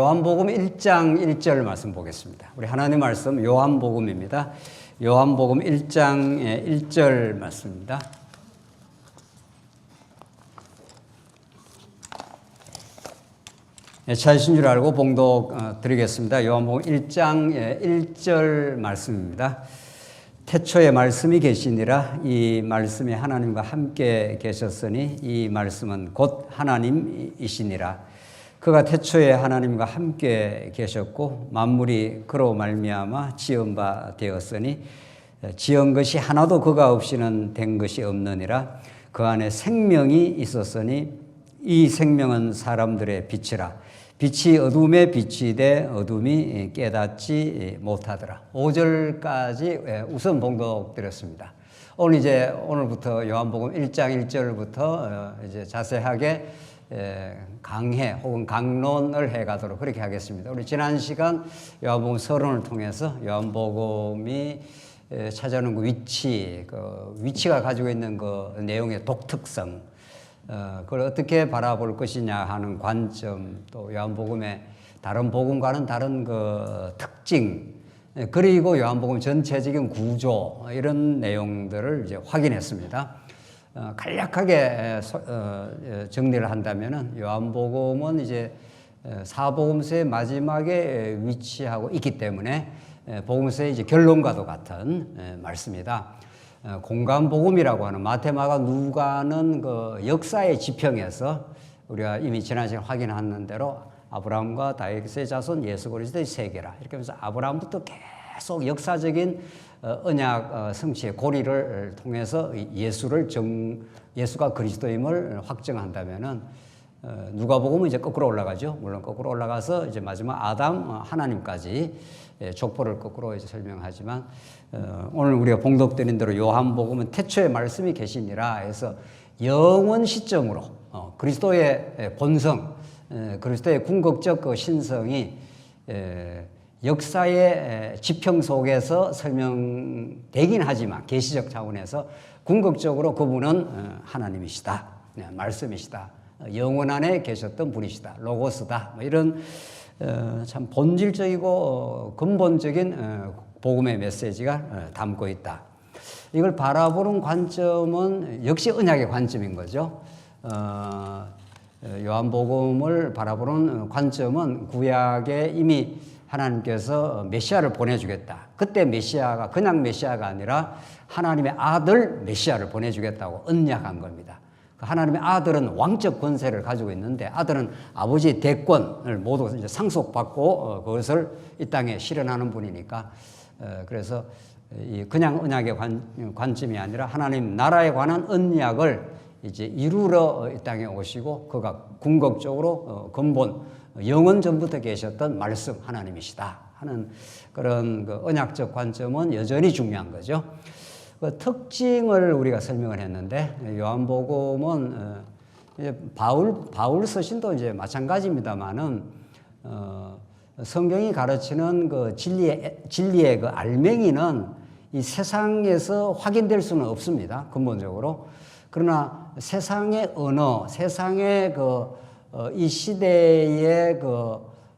요한복음 1장 1절 말씀 보겠습니다. 우리 하나님 말씀 요한복음입니다. 요한복음 1장 1절 말씀입니다. 찾으신 줄 알고 봉독 드리겠습니다. 요한복음 1장 1절 말씀입니다. 태초에 말씀이 계시니라. 이 말씀이 하나님과 함께 계셨으니 이 말씀은 곧 하나님이시니라. 그가 태초에 하나님과 함께 계셨고 만물이 그로 말미암아 지은 바 되었으니 지은 것이 하나도 그가 없이는 된 것이 없느니라. 그 안에 생명이 있었으니 이 생명은 사람들의 빛이라. 빛이 어둠에 비치되 어둠이 깨닫지 못하더라. 5절까지 우선 봉독드렸습니다. 오늘부터 요한복음 1장 1절부터 이제 자세하게 강해 혹은 강론을 해가도록 그렇게 하겠습니다. 우리 지난 시간 요한복음 서론을 통해서 요한복음이 찾아오는 그 위치가 가지고 있는 그 내용의 독특성, 그걸 어떻게 바라볼 것이냐 하는 관점, 또 요한복음의 다른 복음과는 다른 그 특징, 그리고 요한복음 전체적인 구조, 이런 내용들을 이제 확인했습니다. 간략하게 정리를 한다면은 요한복음은 이제 사복음서의 마지막에 위치하고 있기 때문에 복음서의 이제 결론과도 같은 말씀이다. 공간복음이라고 하는 마태, 마가, 누가는 그 역사의 지평에서 우리가 이미 지난 시간에 확인한 대로 아브라함과 다윗의 자손 예수 그리스도의 세계라, 이렇게 하면서 아브라함부터 계속 역사적인 언약 성취의 고리를 통해서 예수가 그리스도임을 확정한다면은 누가복음은 이제 거꾸로 올라가죠. 물론 거꾸로 올라가서 이제 마지막 아담 하나님까지 족보를 거꾸로 이제 설명하지만 오늘 우리가 봉독드린 대로 요한복음은 태초에 말씀이 계시니라 해서 영원 시점으로 그리스도의 본성, 그리스도의 궁극적 그 신성이 역사의 지평 속에서 설명되긴 하지만 계시적 차원에서 궁극적으로 그분은 하나님이시다, 말씀이시다, 영원 안에 계셨던 분이시다, 로고스다, 이런 참 본질적이고 근본적인 복음의 메시지가 담고 있다. 이걸 바라보는 관점은 역시 언약의 관점인 거죠. 요한복음을 바라보는 관점은 구약에 이미 하나님께서 메시아를 보내주겠다. 그때 메시아가 그냥 메시아가 아니라 하나님의 아들 메시아를 보내주겠다고 언약한 겁니다. 하나님의 아들은 왕적 권세를 가지고 있는데 아들은 아버지의 대권을 모두 이제 상속받고 그것을 이 땅에 실현하는 분이니까 그래서 그냥 언약의 관점이 아니라 하나님 나라에 관한 언약을 이제 이루러 이 땅에 오시고 그가 궁극적으로 근본 영원 전부터 계셨던 말씀 하나님이시다 하는 그런 그 언약적 관점은 여전히 중요한 거죠. 그 특징을 우리가 설명을 했는데 요한복음은 이제 바울 서신도 이제 마찬가지입니다만은 성경이 가르치는 그 진리의 그 알맹이는 이 세상에서 확인될 수는 없습니다. 근본적으로. 그러나 세상의 언어, 세상의 이 시대의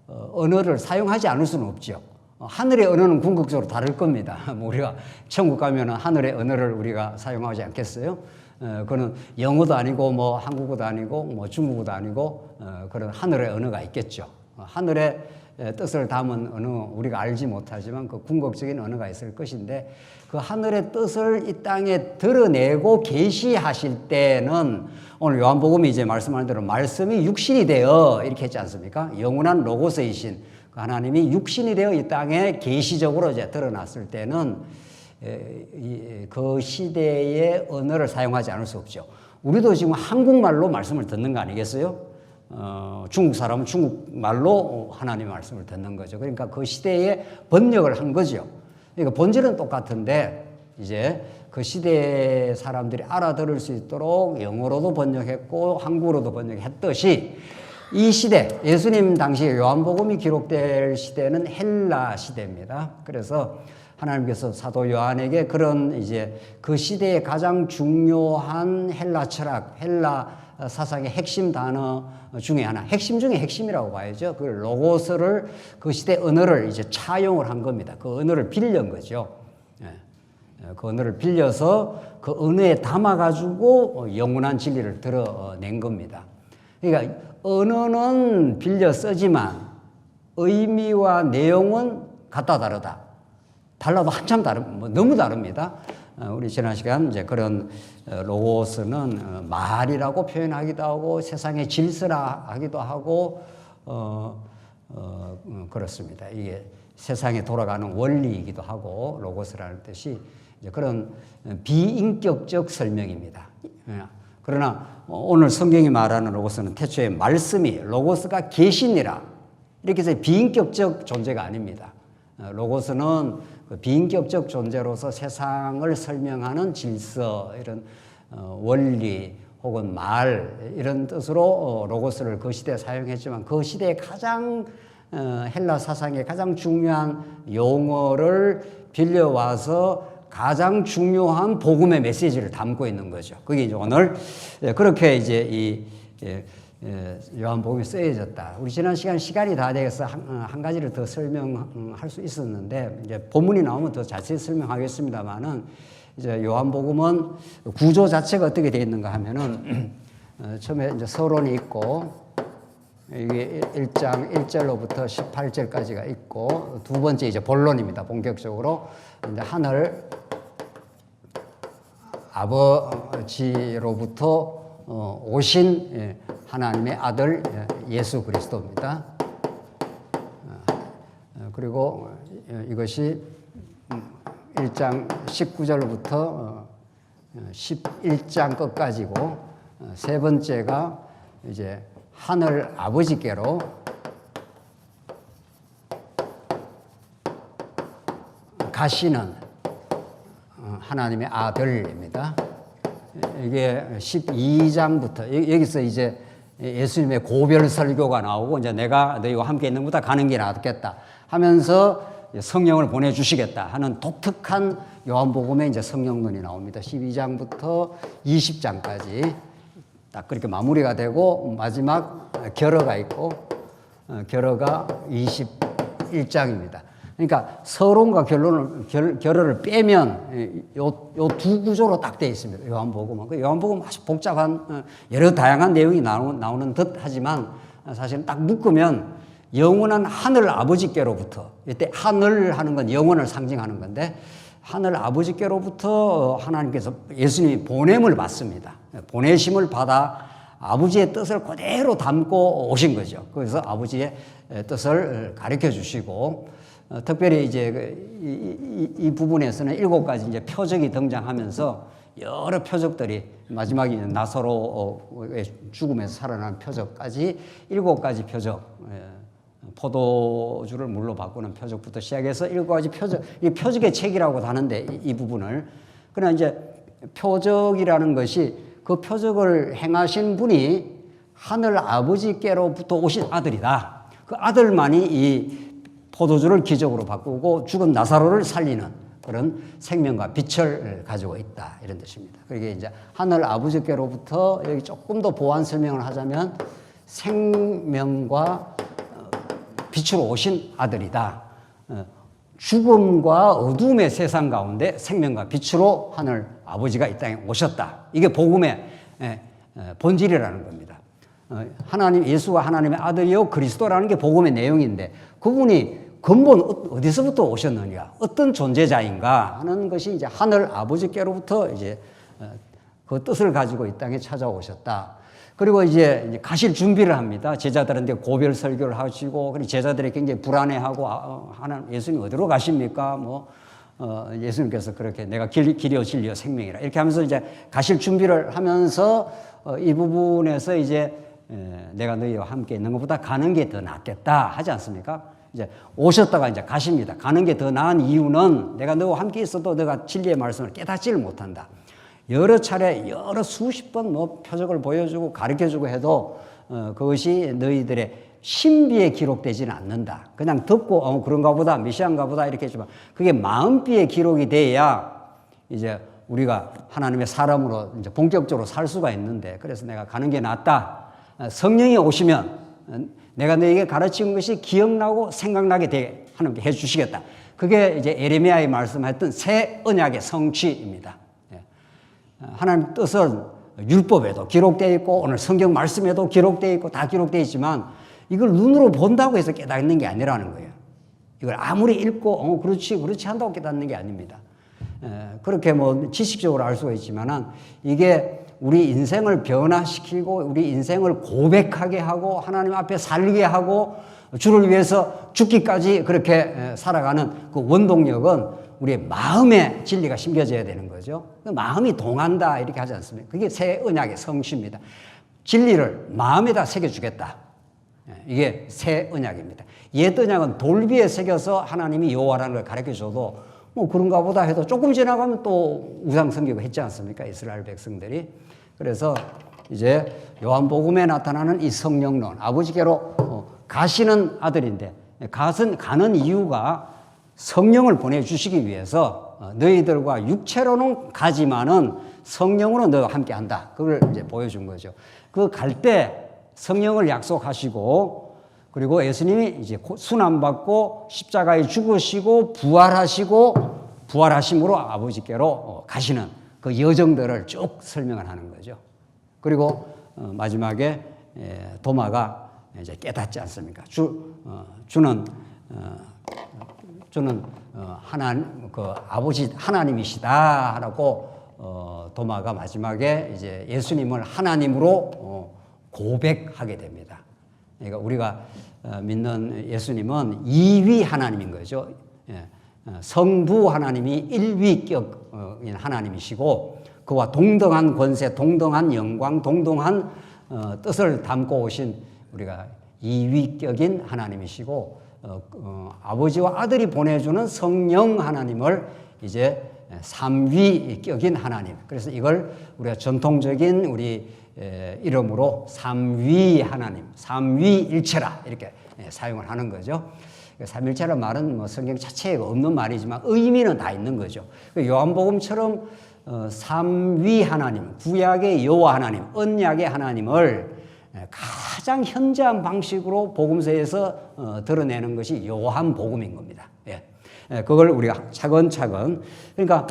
언어를 사용하지 않을 수는 없죠. 하늘의 언어는 궁극적으로 다를 겁니다. 우리가 천국 가면은 하늘의 언어를 우리가 사용하지 않겠어요? 그는 영어도 아니고 뭐 한국어도 아니고 뭐 중국어도 아니고 그런 하늘의 언어가 있겠죠. 하늘의 뜻을 담은 언어, 우리가 알지 못하지만 그 궁극적인 언어가 있을 것인데 그 하늘의 뜻을 이 땅에 드러내고 계시하실 때는 오늘 요한복음이 이제 말씀하는 대로 말씀이 육신이 되어 이렇게 했지 않습니까? 영원한 로고스이신 그 하나님이 육신이 되어 이 땅에 계시적으로 이제 드러났을 때는 그 시대의 언어를 사용하지 않을 수 없죠. 우리도 지금 한국말로 말씀을 듣는 거 아니겠어요? 중국 사람은 중국말로 하나님의 말씀을 듣는 거죠. 그러니까 그 시대에 번역을 한 거죠. 그러니까 본질은 똑같은데 이제 그 시대의 사람들이 알아들을 수 있도록 영어로도 번역했고 한국어로도 번역했듯이 이 시대, 예수님 당시에 요한복음이 기록될 시대는 헬라 시대입니다. 그래서 하나님께서 사도 요한에게 그런 이제 그 시대의 가장 중요한 헬라 철학, 헬라 사상의 핵심 단어 중에 하나, 핵심 중에 핵심이라고 봐야죠. 그 로고스를 그 시대 언어를 이제 차용을 한 겁니다. 그 언어를 빌린 거죠. 그 언어를 빌려서 그 언어에 담아가지고 영원한 진리를 드러낸 겁니다. 그러니까 언어는 빌려 쓰지만 의미와 내용은 같다 다르다. 달라도 한참 너무 다릅니다. 우리 지난 시간 이제 그런 로고스는 말이라고 표현하기도 하고 세상의 질서라 하기도 하고 그렇습니다. 이게 세상에 돌아가는 원리이기도 하고 로고스라는 뜻이 이제 그런 비인격적 설명입니다. 그러나 오늘 성경이 말하는 로고스는 태초에 말씀이 로고스가 계시니라 이렇게 해서 비인격적 존재가 아닙니다. 로고스는 그 비인격적 존재로서 세상을 설명하는 질서 이런 원리 혹은 말 이런 뜻으로 로고스를 그 시대에 사용했지만 그 시대에 가장 헬라 사상의 가장 중요한 용어를 빌려와서 가장 중요한 복음의 메시지를 담고 있는 거죠. 그게 이제 오늘 그렇게 이제 이 요한복음이 쓰여졌다. 우리 지난 시간이 다 돼서 한 가지를 더 설명할 수 있었는데 이제 본문이 나오면 더 자세히 설명하겠습니다만은 이제 요한복음은 구조 자체가 어떻게 되어 있는가 하면은 처음에 이제 서론이 있고 이게 1장 1절로부터 18절까지가 있고 두 번째 이제 본론입니다. 본격적으로 이제 하늘 아버지로부터 오신 하나님의 아들 예수 그리스도입니다. 그리고 이것이 1장 19절로부터 11장 끝까지고 세 번째가 이제 하늘 아버지께로 가시는 하나님의 아들입니다. 이게 12장부터 여기서 이제 예수님의 고별 설교가 나오고 이제 내가 너희와 함께 있는 것보다 가는 게 낫겠다 하면서 성령을 보내주시겠다 하는 독특한 요한복음의 이제 성령론이 나옵니다. 12장부터 20장까지 딱 그렇게 마무리가 되고 마지막 결어가 있고 결어가 21장입니다. 그러니까 서론과 결어를 빼면 요 두 구조로 딱 되어 있습니다. 요한복음은. 그 요한복음은 아주 복잡한 여러 다양한 내용이 나오는 듯 하지만 사실은 딱 묶으면 영원한 하늘 아버지께로부터 이때 하늘 하는 건 영원을 상징하는 건데 하늘 아버지께로부터 하나님께서 예수님이 보냄을 받습니다. 보내심을 받아 아버지의 뜻을 그대로 담고 오신 거죠. 그래서 아버지의 뜻을 가르쳐 주시고 특별히 이제 이 부분에서는 7가지 이제 표적이 등장하면서 여러 표적들이 마지막에 나사로의 죽음에서 살아난 표적까지 7가지 표적, 포도주를 물로 바꾸는 표적부터 시작해서 7가지 표적, 이 표적의 책이라고 하는데 이 부분을 그러나 이제 표적이라는 것이 그 표적을 행하신 분이 하늘 아버지께로부터 오신 아들이다. 그 아들만이 이 포도주를 기적으로 바꾸고 죽은 나사로를 살리는 그런 생명과 빛을 가지고 있다 이런 뜻입니다. 그게 이제 하늘 아버지께로부터 여기 조금 더 보완 설명을 하자면 생명과 빛으로 오신 아들이다. 죽음과 어둠의 세상 가운데 생명과 빛으로 하늘 아버지가 이 땅에 오셨다. 이게 복음의 본질이라는 겁니다. 하나님 예수가 하나님의 아들이요 그리스도라는 게 복음의 내용인데 그분이 근본 어디서부터 오셨느냐, 어떤 존재자인가 하는 것이 이제 하늘 아버지께로부터 이제 그 뜻을 가지고 이 땅에 찾아오셨다. 그리고 이제 가실 준비를 합니다. 제자들한테 고별 설교를 하시고, 그리고 제자들이 굉장히 불안해하고, 하나님 예수님 어디로 가십니까? 예수님께서 그렇게 내가 길이요 진리요 생명이라 이렇게 하면서 이제 가실 준비를 하면서 이 부분에서 이제 내가 너희와 함께 있는 것보다 가는 게 더 낫겠다 하지 않습니까? 이제 오셨다가 이제 가십니다. 가는 게 더 나은 이유는 내가 너와 함께 있어도 너가 진리의 말씀을 깨닫지를 못한다. 여러 차례 여러 수십 번 표적을 보여주고 가르쳐주고 해도 그것이 너희들의 신비에 기록되지는 않는다. 그냥 듣고 그런가 보다 메시아인가 보다 이렇게 했지만 그게 마음비에 기록이 돼야 이제 우리가 하나님의 사람으로 이제 본격적으로 살 수가 있는데, 그래서 내가 가는 게 낫다. 성령이 오시면 내가 너에게 가르친 것이 기억나고 생각나게 되게 하나님께 해 주시겠다. 그게 이제 에레미야의 말씀했던 새 언약의 성취입니다. 하나님 뜻은 율법에도 기록되어 있고 오늘 성경 말씀에도 기록되어 있고 다 기록되어 있지만 이걸 눈으로 본다고 해서 깨닫는 게 아니라는 거예요. 이걸 아무리 읽고 그렇지 한다고 깨닫는 게 아닙니다. 그렇게 뭐 지식적으로 알 수가 있지만은 이게 우리 인생을 변화시키고 우리 인생을 고백하게 하고 하나님 앞에 살게 하고 주를 위해서 죽기까지 그렇게 살아가는 그 원동력은 우리의 마음에 진리가 심겨져야 되는 거죠. 마음이 동한다 이렇게 하지 않습니까? 그게 새 언약의 성취입니다. 진리를 마음에다 새겨주겠다. 이게 새 언약입니다. 옛 언약은 돌비에 새겨서 하나님이 여호와라는 걸 가르쳐줘도 뭐 그런가 보다 해도 조금 지나가면 또 우상 섬기고 했지 않습니까? 이스라엘 백성들이. 그래서 이제 요한복음에 나타나는 이 성령론, 아버지께로 가시는 아들인데 가는 이유가 성령을 보내주시기 위해서 너희들과 육체로는 가지만은 성령으로 너와 함께 한다. 그걸 이제 보여준 거죠. 그 갈 때 성령을 약속하시고 그리고 예수님이 이제 순환받고 십자가에 죽으시고 부활하심으로 아버지께로 가시는 그 여정들을 쭉 설명을 하는 거죠. 그리고 마지막에 도마가 이제 깨닫지 않습니까? 주는 아버지 하나님이시다라고 도마가 마지막에 이제 예수님을 하나님으로 고백하게 됩니다. 그러니까 우리가 믿는 예수님은 2위 하나님인 거죠. 성부 하나님이 1위격인 하나님이시고 그와 동등한 권세, 동등한 영광, 동등한 뜻을 담고 오신 우리가 2위격인 하나님이시고 아버지와 아들이 보내주는 성령 하나님을 이제 3위격인 하나님. 그래서 이걸 우리가 전통적인 우리 이름으로 삼위 하나님, 삼위일체라 이렇게 사용을 하는 거죠. 삼일체란 말은 뭐 성경 자체에 없는 말이지만 의미는 다 있는 거죠. 요한복음처럼 삼위 하나님, 구약의 여호와 하나님, 언약의 하나님을 가장 현저한 방식으로 복음서에서 드러내는 것이 요한복음인 겁니다. 그걸 우리가 차근차근 그러니까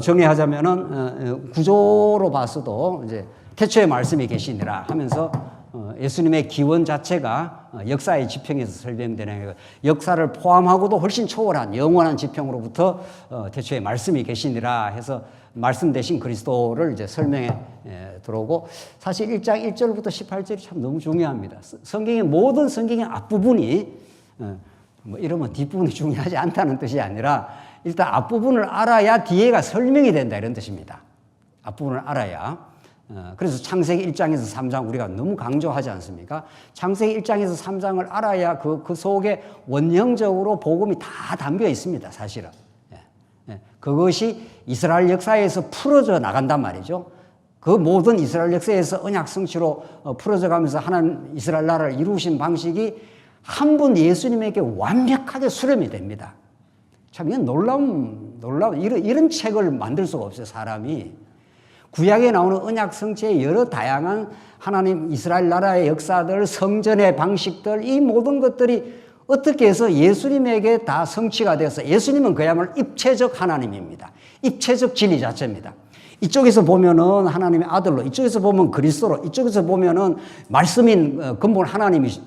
정리하자면은 구조로 봤어도 이제 태초에 말씀이 계시니라 하면서 예수님의 기원 자체가 역사의 지평에서 설명되는 역사를 포함하고도 훨씬 초월한 영원한 지평으로부터 태초에 말씀이 계시니라 해서 말씀 대신 그리스도를 이제 설명해 들어오고 사실 1장 1절부터 18절이 참 너무 중요합니다. 성경의 모든 성경의 앞부분이 뭐 이러면 뒷부분이 중요하지 않다는 뜻이 아니라 일단 앞부분을 알아야 뒤에가 설명이 된다 이런 뜻입니다. 앞부분을 알아야. 그래서 창세기 1장에서 3장 우리가 너무 강조하지 않습니까? 창세기 1장에서 3장을 알아야 그 속에 원형적으로 복음이 다 담겨 있습니다. 사실은. 그것이 이스라엘 역사에서 풀어져 나간단 말이죠. 그 모든 이스라엘 역사에서 언약 성취로 풀어져 가면서 하나님 이스라엘 나라를 이루신 방식이 한 분 예수님에게 완벽하게 수렴이 됩니다. 참 이건 놀라운 이런 책을 만들 수가 없어요. 사람이. 구약에 나오는 언약 성취의 여러 다양한 하나님 이스라엘 나라의 역사들, 성전의 방식들 이 모든 것들이 어떻게 해서 예수님에게 다 성취가 되어서 예수님은 그야말로 입체적 하나님입니다. 입체적 진리 자체입니다. 이쪽에서 보면은 하나님의 아들로, 이쪽에서 보면 그리스도로, 이쪽에서 보면은 말씀인 근본 하나님으로,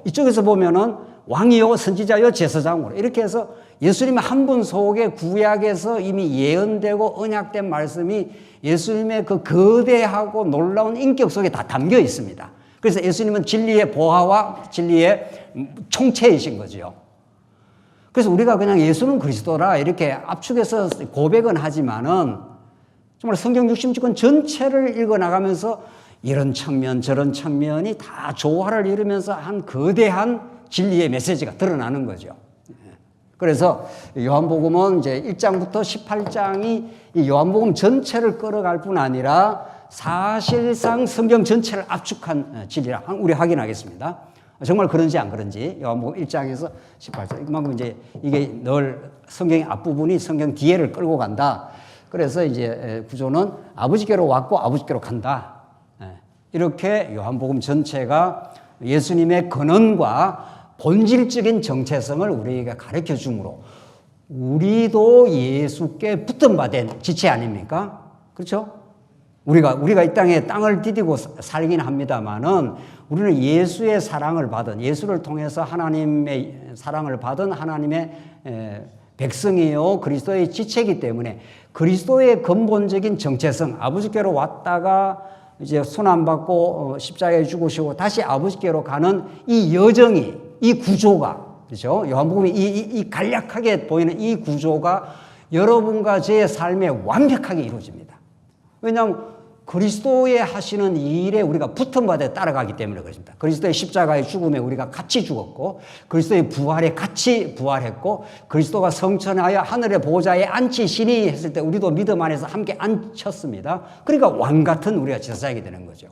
이쪽에서 보면은 왕이요 선지자요 제사장으로 이렇게 해서 예수님의 한 분 속에 구약에서 이미 예언되고 언약된 말씀이 예수님의 그 거대하고 놀라운 인격 속에 다 담겨 있습니다. 그래서 예수님은 진리의 보화와 진리의 총체이신 거죠. 그래서 우리가 그냥 예수는 그리스도라 이렇게 압축해서 고백은 하지만은 정말 성경 66권 전체를 읽어나가면서 이런 측면 저런 측면이 다 조화를 이루면서 한 거대한 진리의 메시지가 드러나는 거죠. 그래서 요한복음은 이제 1장부터 18장이 이 요한복음 전체를 끌어갈 뿐 아니라 사실상 성경 전체를 압축한 진리라 우리 확인하겠습니다. 정말 그런지 안 그런지 요한복음 1장에서 18장 이만큼 이제 이게 늘 성경의 앞부분이 성경 뒤에를 끌고 간다. 그래서 이제 구조는 아버지께로 왔고 아버지께로 간다. 이렇게 요한복음 전체가 예수님의 근원과 본질적인 정체성을 우리에게 가르쳐 주므로 우리도 예수께 붙은 바 된 지체 아닙니까? 그렇죠? 우리가 이 땅을 디디고 살긴 합니다만은 우리는 예수의 사랑을 받은, 예수를 통해서 하나님의 사랑을 받은 하나님의 백성이요 그리스도의 지체이기 때문에 그리스도의 근본적인 정체성, 아버지께로 왔다가 이제 순환 받고 십자가에 죽으시고 다시 아버지께로 가는 이 여정이, 이 구조가, 그렇죠? 요한복음이 이 간략하게 보이는 이 구조가 여러분과 제 삶에 완벽하게 이루어집니다. 왜냐하면 그리스도의 하시는 이 일에 우리가 붙은 바에 따라가기 때문에 그렇습니다. 그리스도의 십자가의 죽음에 우리가 같이 죽었고 그리스도의 부활에 같이 부활했고 그리스도가 성천하여 하늘의 보좌에 앉히시니 했을 때 우리도 믿음 안에서 함께 앉혔습니다. 그러니까 왕같은 우리가 제사장이 되는 거죠.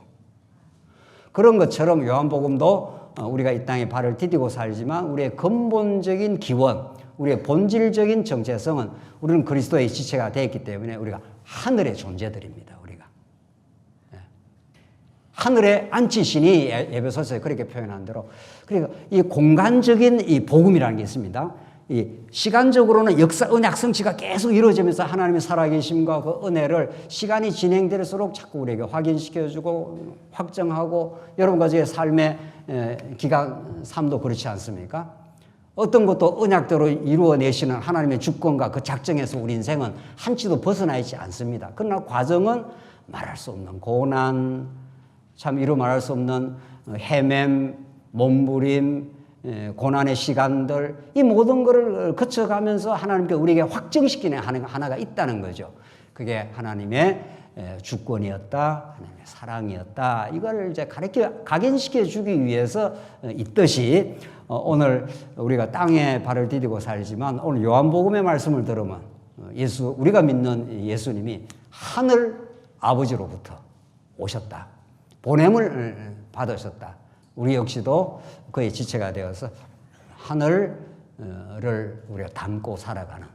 그런 것처럼 요한복음도 우리가 이 땅에 발을 디디고 살지만 우리의 근본적인 기원, 우리의 본질적인 정체성은 우리는 그리스도의 지체가 되었기 때문에 우리가 하늘의 존재들입니다. 하늘에 앉히시니 에베소서에 그렇게 표현한 대로 그러니까 이 공간적인 이 복음이라는 게 있습니다. 이 시간적으로는 언약 성취가 계속 이루어지면서 하나님의 살아계심과 그 은혜를 시간이 진행될수록 자꾸 우리에게 확인시켜주고 확정하고 여러분과 제 삶의 기간 삶도 그렇지 않습니까? 어떤 것도 언약대로 이루어내시는 하나님의 주권과 그 작정에서 우리 인생은 한치도 벗어나 있지 않습니다. 그러나 과정은 말할 수 없는 고난, 참 이루 말할 수 없는 헤맴, 몸부림, 고난의 시간들 이 모든 것을 거쳐가면서 하나님께 우리에게 확정시키는 하나가 있다는 거죠. 그게 하나님의 주권이었다, 하나님의 사랑이었다. 이걸 이제 각인시켜 주기 위해서 있듯이 오늘 우리가 땅에 발을 디디고 살지만 오늘 요한복음의 말씀을 들으면 우리가 믿는 예수님이 하늘 아버지로부터 오셨다. 보냄을 받으셨다. 우리 역시도 그의 지체가 되어서 하늘을 우리가 담고 살아가는,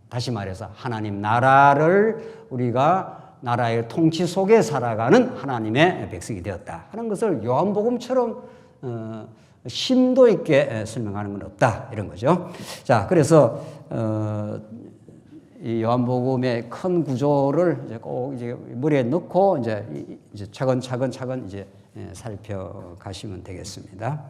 다시 말해서 하나님 나라를 우리가 나라의 통치 속에 살아가는 하나님의 백성이 되었다 하는 것을 요한복음처럼 심도 있게 설명하는 건 없다 이런 거죠. 자, 그래서 이 요한복음의 큰 구조를 이제 꼭 이제 머리에 넣고 이제 차근차근 이제 살펴가시면 되겠습니다.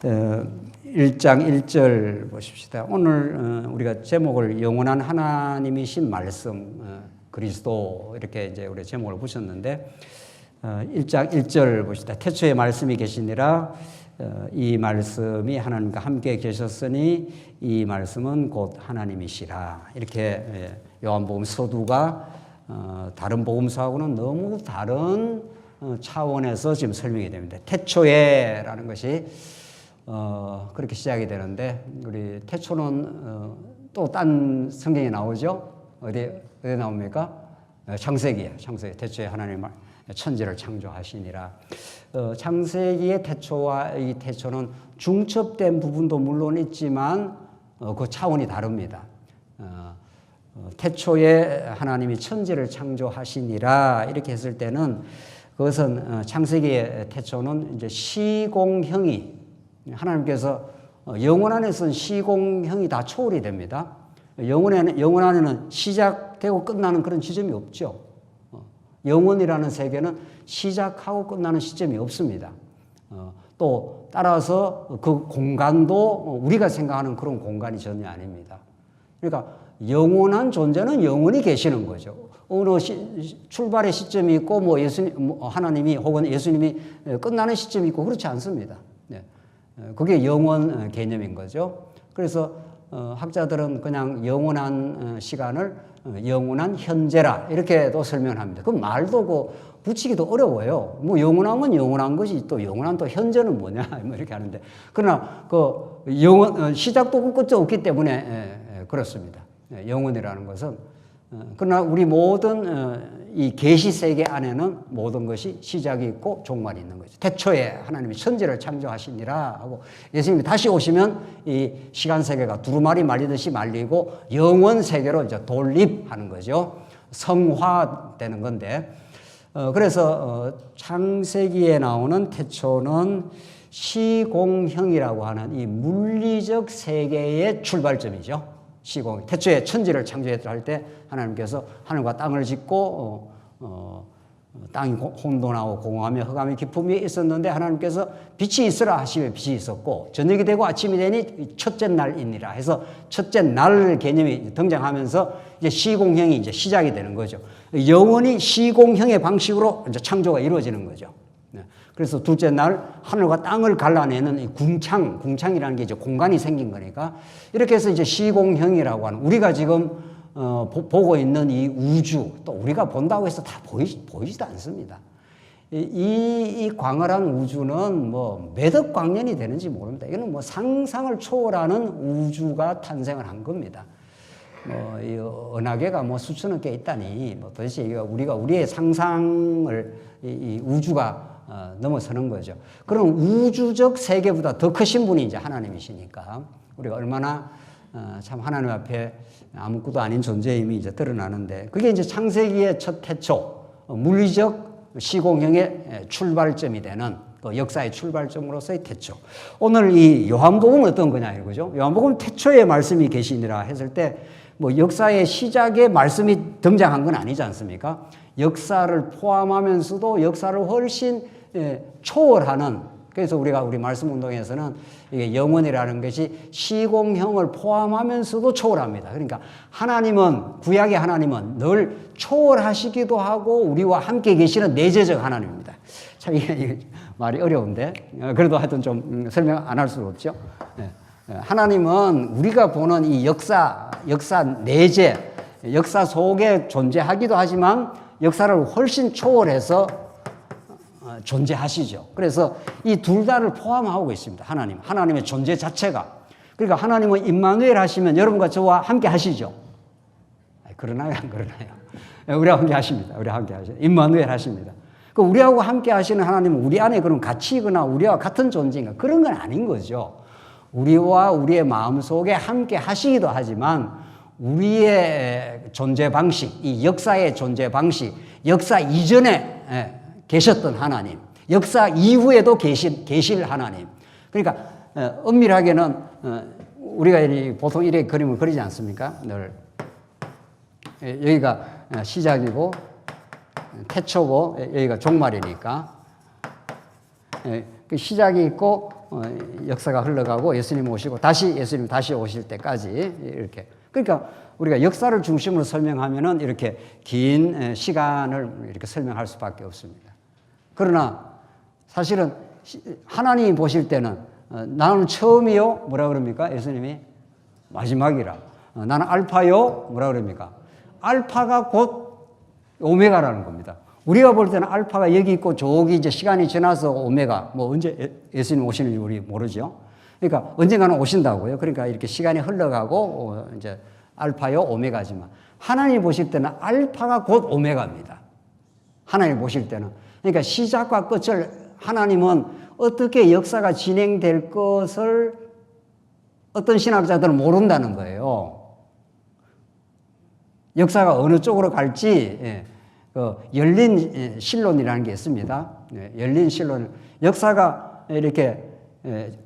1장 1절 보십시다. 오늘 우리가 제목을 영원한 하나님이신 말씀 그리스도 이렇게 이제 우리 제목을 붙였는데 1장 1절 보시다. 태초에 말씀이 계시니라 이 말씀이 하나님과 함께 계셨으니 이 말씀은 곧 하나님이시라. 이렇게 요한복음 서두가 다른 복음서하고는 너무 다른 차원에서 지금 설명이 됩니다. 태초에라는 것이 그렇게 시작이 되는데 우리 태초는 또 딴 성경에 나오죠. 어디 나옵니까? 창세기에. 태초에 하나님 천지를 창조하시니라. 창세기의 태초와 이 태초는 중첩된 부분도 물론 있지만 그 차원이 다릅니다. 태초에 하나님이 천지를 창조하시니라 이렇게 했을 때는 그것은 창세기의 태초는 이제 시공형이 하나님께서 영원 안에서는 시공형이 다 초월이 됩니다. 영원 안에는 시작되고 끝나는 그런 지점이 없죠. 영원이라는 세계는 시작하고 끝나는 시점이 없습니다. 또 따라서 그 공간도 우리가 생각하는 그런 공간이 전혀 아닙니다. 그러니까 영원한 존재는 영원히 계시는 거죠. 어느 출발의 시점이 있고 뭐 하나님이 혹은 예수님이 끝나는 시점이 있고 그렇지 않습니다. 그게 영원 개념인 거죠. 그래서 학자들은 그냥 영원한 시간을 영원한 현재라 이렇게도 설명합니다. 그 말도 붙이기도 어려워요. 뭐 영원한 영원한 것이 또 영원한 또 현재는 뭐냐 뭐 이렇게 하는데 그러나 시작도 없고 끝도 없기 때문에 그렇습니다. 영원이라는 것은 그러나 우리 모든 이 계시 세계 안에는 모든 것이 시작이 있고 종말이 있는 거죠. 태초에 하나님이 천지를 창조하시니라 하고 예수님이 다시 오시면 이 시간 세계가 두루마리 말리듯이 말리고 영원 세계로 이제 돌입하는 거죠. 성화되는 건데 그래서 창세기에 나오는 태초는 시공형이라고 하는 이 물리적 세계의 출발점이죠. 시공. 태초에 천지를 창조했다 할 때 하나님께서 하늘과 땅을 짓고 땅이 혼돈하고 공허하며 흑암의 깊음이 있었는데 하나님께서 빛이 있으라 하시면 빛이 있었고 저녁이 되고 아침이 되니 첫째 날이니라 해서 첫째 날 개념이 등장하면서 이제 시공형이 이제 시작이 되는 거죠. 영원히 시공형의 방식으로 이제 창조가 이루어지는 거죠. 그래서 둘째 날 하늘과 땅을 갈라내는 이 궁창이라는 게 이제 공간이 생긴 거니까 이렇게 해서 이제 시공형이라고 하는 우리가 지금 보고 있는 이 우주 또 우리가 본다고 해서 다 보이지도 않습니다. 이 광활한 우주는 뭐 몇 억 광년이 되는지 모릅니다. 이거는 뭐 상상을 초월하는 우주가 탄생을 한 겁니다. 이 은하계가 뭐 수천억 개 있다니 뭐 도대체 우리가 우리의 상상을 이 우주가 넘어서는 거죠. 그럼 우주적 세계보다 더 크신 분이 이제 하나님이시니까 우리가 얼마나 참 하나님 앞에 아무것도 아닌 존재임이 이제 드러나는데 그게 이제 창세기의 첫 태초, 물리적 시공형의 출발점이 되는 그 역사의 출발점으로서의 태초. 오늘 이 요한복음은 어떤 거냐 이거죠. 요한복음 태초에 말씀이 계시니라 했을 때 뭐 역사의 시작에 말씀이 등장한 건 아니지 않습니까? 역사를 포함하면서도 역사를 훨씬 초월하는 그래서 우리가 우리 말씀 운동에서는 이게 영원이라는 것이 시공형을 포함하면서도 초월합니다. 그러니까 하나님은 구약의 하나님은 늘 초월하시기도 하고 우리와 함께 계시는 내재적 하나님입니다. 참 이게 말이 어려운데 그래도 하여튼 좀 설명 안 할 수가 없죠. 하나님은 우리가 보는 이 역사 내재 역사 속에 존재하기도 하지만 역사를 훨씬 초월해서 존재하시죠. 그래서 이 둘 다를 포함하고 있습니다. 하나님의 존재 자체가. 그러니까 하나님은 임마누엘 하시면 여러분과 저와 함께 하시죠. 그러나요? 안 그러나요? 우리와 함께 하십니다. 우리와 함께 하시죠. 임마누엘 하십니다. 그 우리하고 함께 하시는 하나님은 우리 안에 그런 가치거나 우리와 같은 존재인가 그런 건 아닌 거죠. 우리와 우리의 마음속에 함께 하시기도 하지만 우리의 존재 방식, 이 역사의 존재 방식, 역사 이전에 계셨던 하나님, 역사 이후에도 계실 하나님. 그러니까 엄밀하게는 우리가 보통 이렇게 그림을 그리지 않습니까? 늘 여기가 시작이고 태초고 여기가 종말이니까 시작이 있고 역사가 흘러가고 예수님 오시고 예수님 다시 오실 때까지 이렇게. 그러니까 우리가 역사를 중심으로 설명하면은 이렇게 긴 시간을 이렇게 설명할 수밖에 없습니다. 그러나 사실은 하나님이 보실 때는 나는 처음이요 뭐라 그럽니까? 예수님이 마지막이라. 나는 알파요 뭐라 그럽니까? 알파가 곧 오메가라는 겁니다. 우리가 볼 때는 알파가 여기 있고 저기 이제 시간이 지나서 오메가 뭐 언제 예수님 오시는지 우리 모르죠. 그러니까 언젠가는 오신다고요. 그러니까 이렇게 시간이 흘러가고 이제 알파요 오메가지만 하나님 보실 때는 알파가 곧 오메가입니다. 하나님 보실 때는 그러니까 시작과 끝을 하나님은 어떻게 역사가 진행될 것을 어떤 신학자들은 모른다는 거예요. 역사가 어느 쪽으로 갈지 열린 실론이라는 게 있습니다. 열린 실론. 역사가 이렇게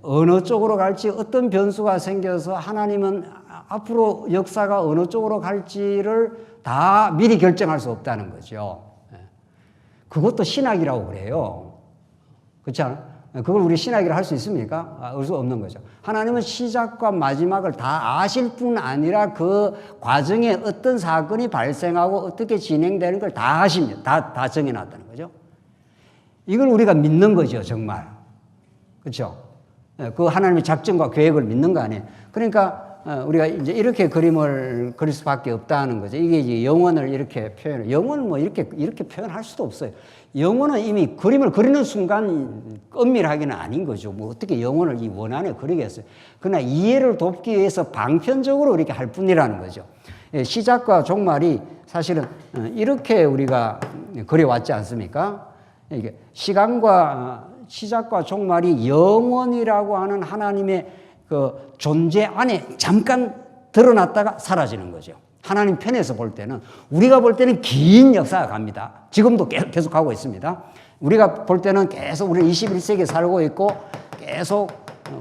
어느 쪽으로 갈지 어떤 변수가 생겨서 하나님은 앞으로 역사가 어느 쪽으로 갈지를 다 미리 결정할 수 없다는 거죠. 그것도 신학이라고 그래요. 그렇지 않아요? 그걸 우리 신학이라 할 수 있습니까? 알 수 없는 거죠. 하나님은 시작과 마지막을 다 아실 뿐 아니라 그 과정에 어떤 사건이 발생하고 어떻게 진행되는 걸 다 아십니다. 다 정해놨다는 거죠. 이걸 우리가 믿는 거죠, 정말. 그렇죠? 그 하나님의 작정과 계획을 믿는 거 아니에요. 그러니까 우리가 이제 이렇게 그림을 그릴 수밖에 없다는 거죠. 이게 이제 영혼을 이렇게 표현을, 영혼을 뭐 이렇게 표현할 수도 없어요. 영혼은 이미 그림을 그리는 순간 엄밀하게는 아닌 거죠. 뭐 어떻게 영혼을 이 원안에 그리겠어요. 그러나 이해를 돕기 위해서 방편적으로 이렇게 할 뿐이라는 거죠. 시작과 종말이 사실은 이렇게 우리가 그려왔지 않습니까? 이게 시작과 종말이 영원이라고 하는 하나님의 그 존재 안에 잠깐 드러났다가 사라지는 거죠. 하나님 편에서 볼 때는, 우리가 볼 때는 긴 역사가 갑니다. 지금도 계속 가고 있습니다. 우리가 볼 때는 계속 우리는 21세기에 살고 있고 계속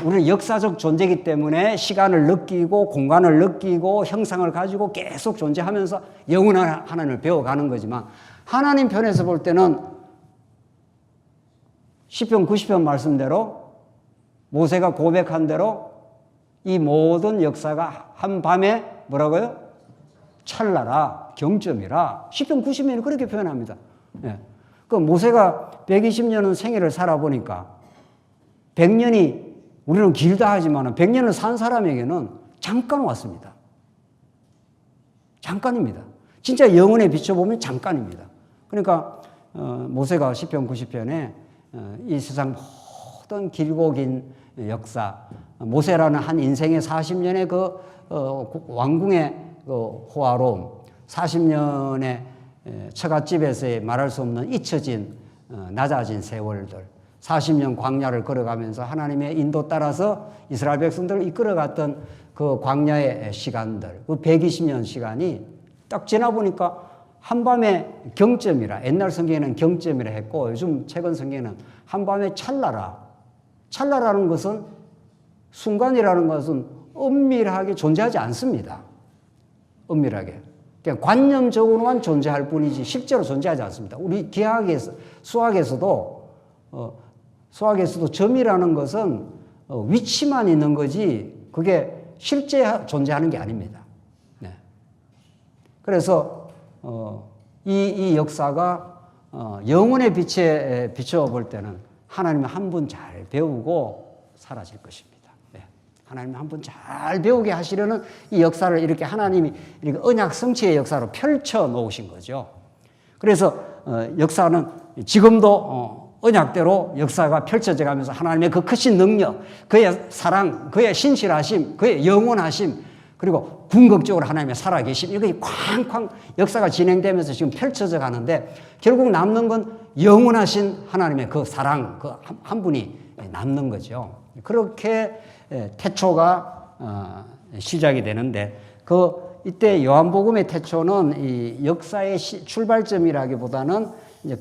우리는 역사적 존재이기 때문에 시간을 느끼고 공간을 느끼고 형상을 가지고 계속 존재하면서 영원한 하나님을 배워가는 거지만, 하나님 편에서 볼 때는 시편 90편 말씀대로 모세가 고백한 대로 이 모든 역사가 한밤에 뭐라고요? 찰나라, 경점이라. 시편 90편이 그렇게 표현합니다. 예. 그 모세가 120년은 생애를 살아보니까 100년이 우리는 길다 하지만 100년을 산 사람에게는 잠깐 왔습니다. 잠깐입니다. 진짜 영혼에 비춰보면 잠깐입니다. 그러니까 모세가 시편 90편에 이 세상 모든 길고 긴 역사, 모세라는 한 인생의 40년의 그 왕궁의 그 호화로움, 40년의 처갓집에서의 말할 수 없는 잊혀진 낮아진 세월들, 40년 광야를 걸어가면서 하나님의 인도 따라서 이스라엘 백성들을 이끌어갔던 그 광야의 시간들, 그 120년 시간이 딱 지나보니까 한밤의 경점이라, 옛날 성경에는 경점이라 했고 요즘 최근 성경에는 한밤의 찰나라. 찰나라는 것은, 순간이라는 것은 엄밀하게 존재하지 않습니다. 엄밀하게. 그냥 관념적으로만 존재할 뿐이지 실제로 존재하지 않습니다. 우리 기하학에서, 수학에서도 점이라는 것은 위치만 있는 거지 그게 실제 존재하는 게 아닙니다. 네. 그래서 이 역사가 영혼의 빛에 비춰볼 때는 하나님의 한 분 잘 배우고 사라질 것입니다. 네. 하나님 한 분 잘 배우게 하시려는 이 역사를 이렇게 하나님이 이렇게 언약 성취의 역사로 펼쳐 놓으신 거죠. 그래서 역사는 지금도 언약대로 역사가 펼쳐져 가면서 하나님의 그 크신 능력, 그의 사랑, 그의 신실하심, 그의 영원하심, 그리고 궁극적으로 하나님의 살아계심, 이게 쾅쾅 역사가 진행되면서 지금 펼쳐져 가는데, 결국 남는 건 영원하신 하나님의 그 사랑, 그 한 분이 남는 거죠. 그렇게 태초가 시작이 되는데, 이때 요한복음의 태초는 이 역사의 출발점이라기보다는 이제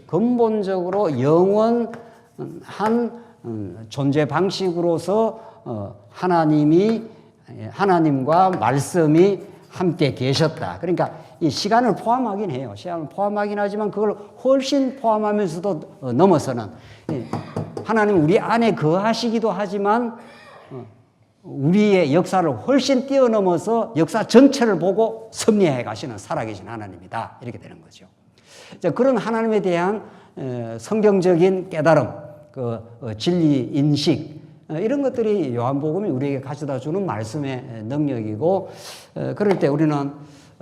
근본적으로 영원한 존재 방식으로서 하나님과 말씀이 함께 계셨다. 그러니까 이 시간을 포함하긴 해요. 시간을 포함하긴 하지만 그걸 훨씬 포함하면서도 넘어서는, 하나님 우리 안에 거하시기도 하지만 우리의 역사를 훨씬 뛰어넘어서 역사 전체를 보고 섭리해 가시는 살아계신 하나님이다. 이렇게 되는 거죠. 그런 하나님에 대한 성경적인 깨달음, 진리 인식, 이런 것들이 요한복음이 우리에게 가져다 주는 말씀의 능력이고, 그럴 때 우리는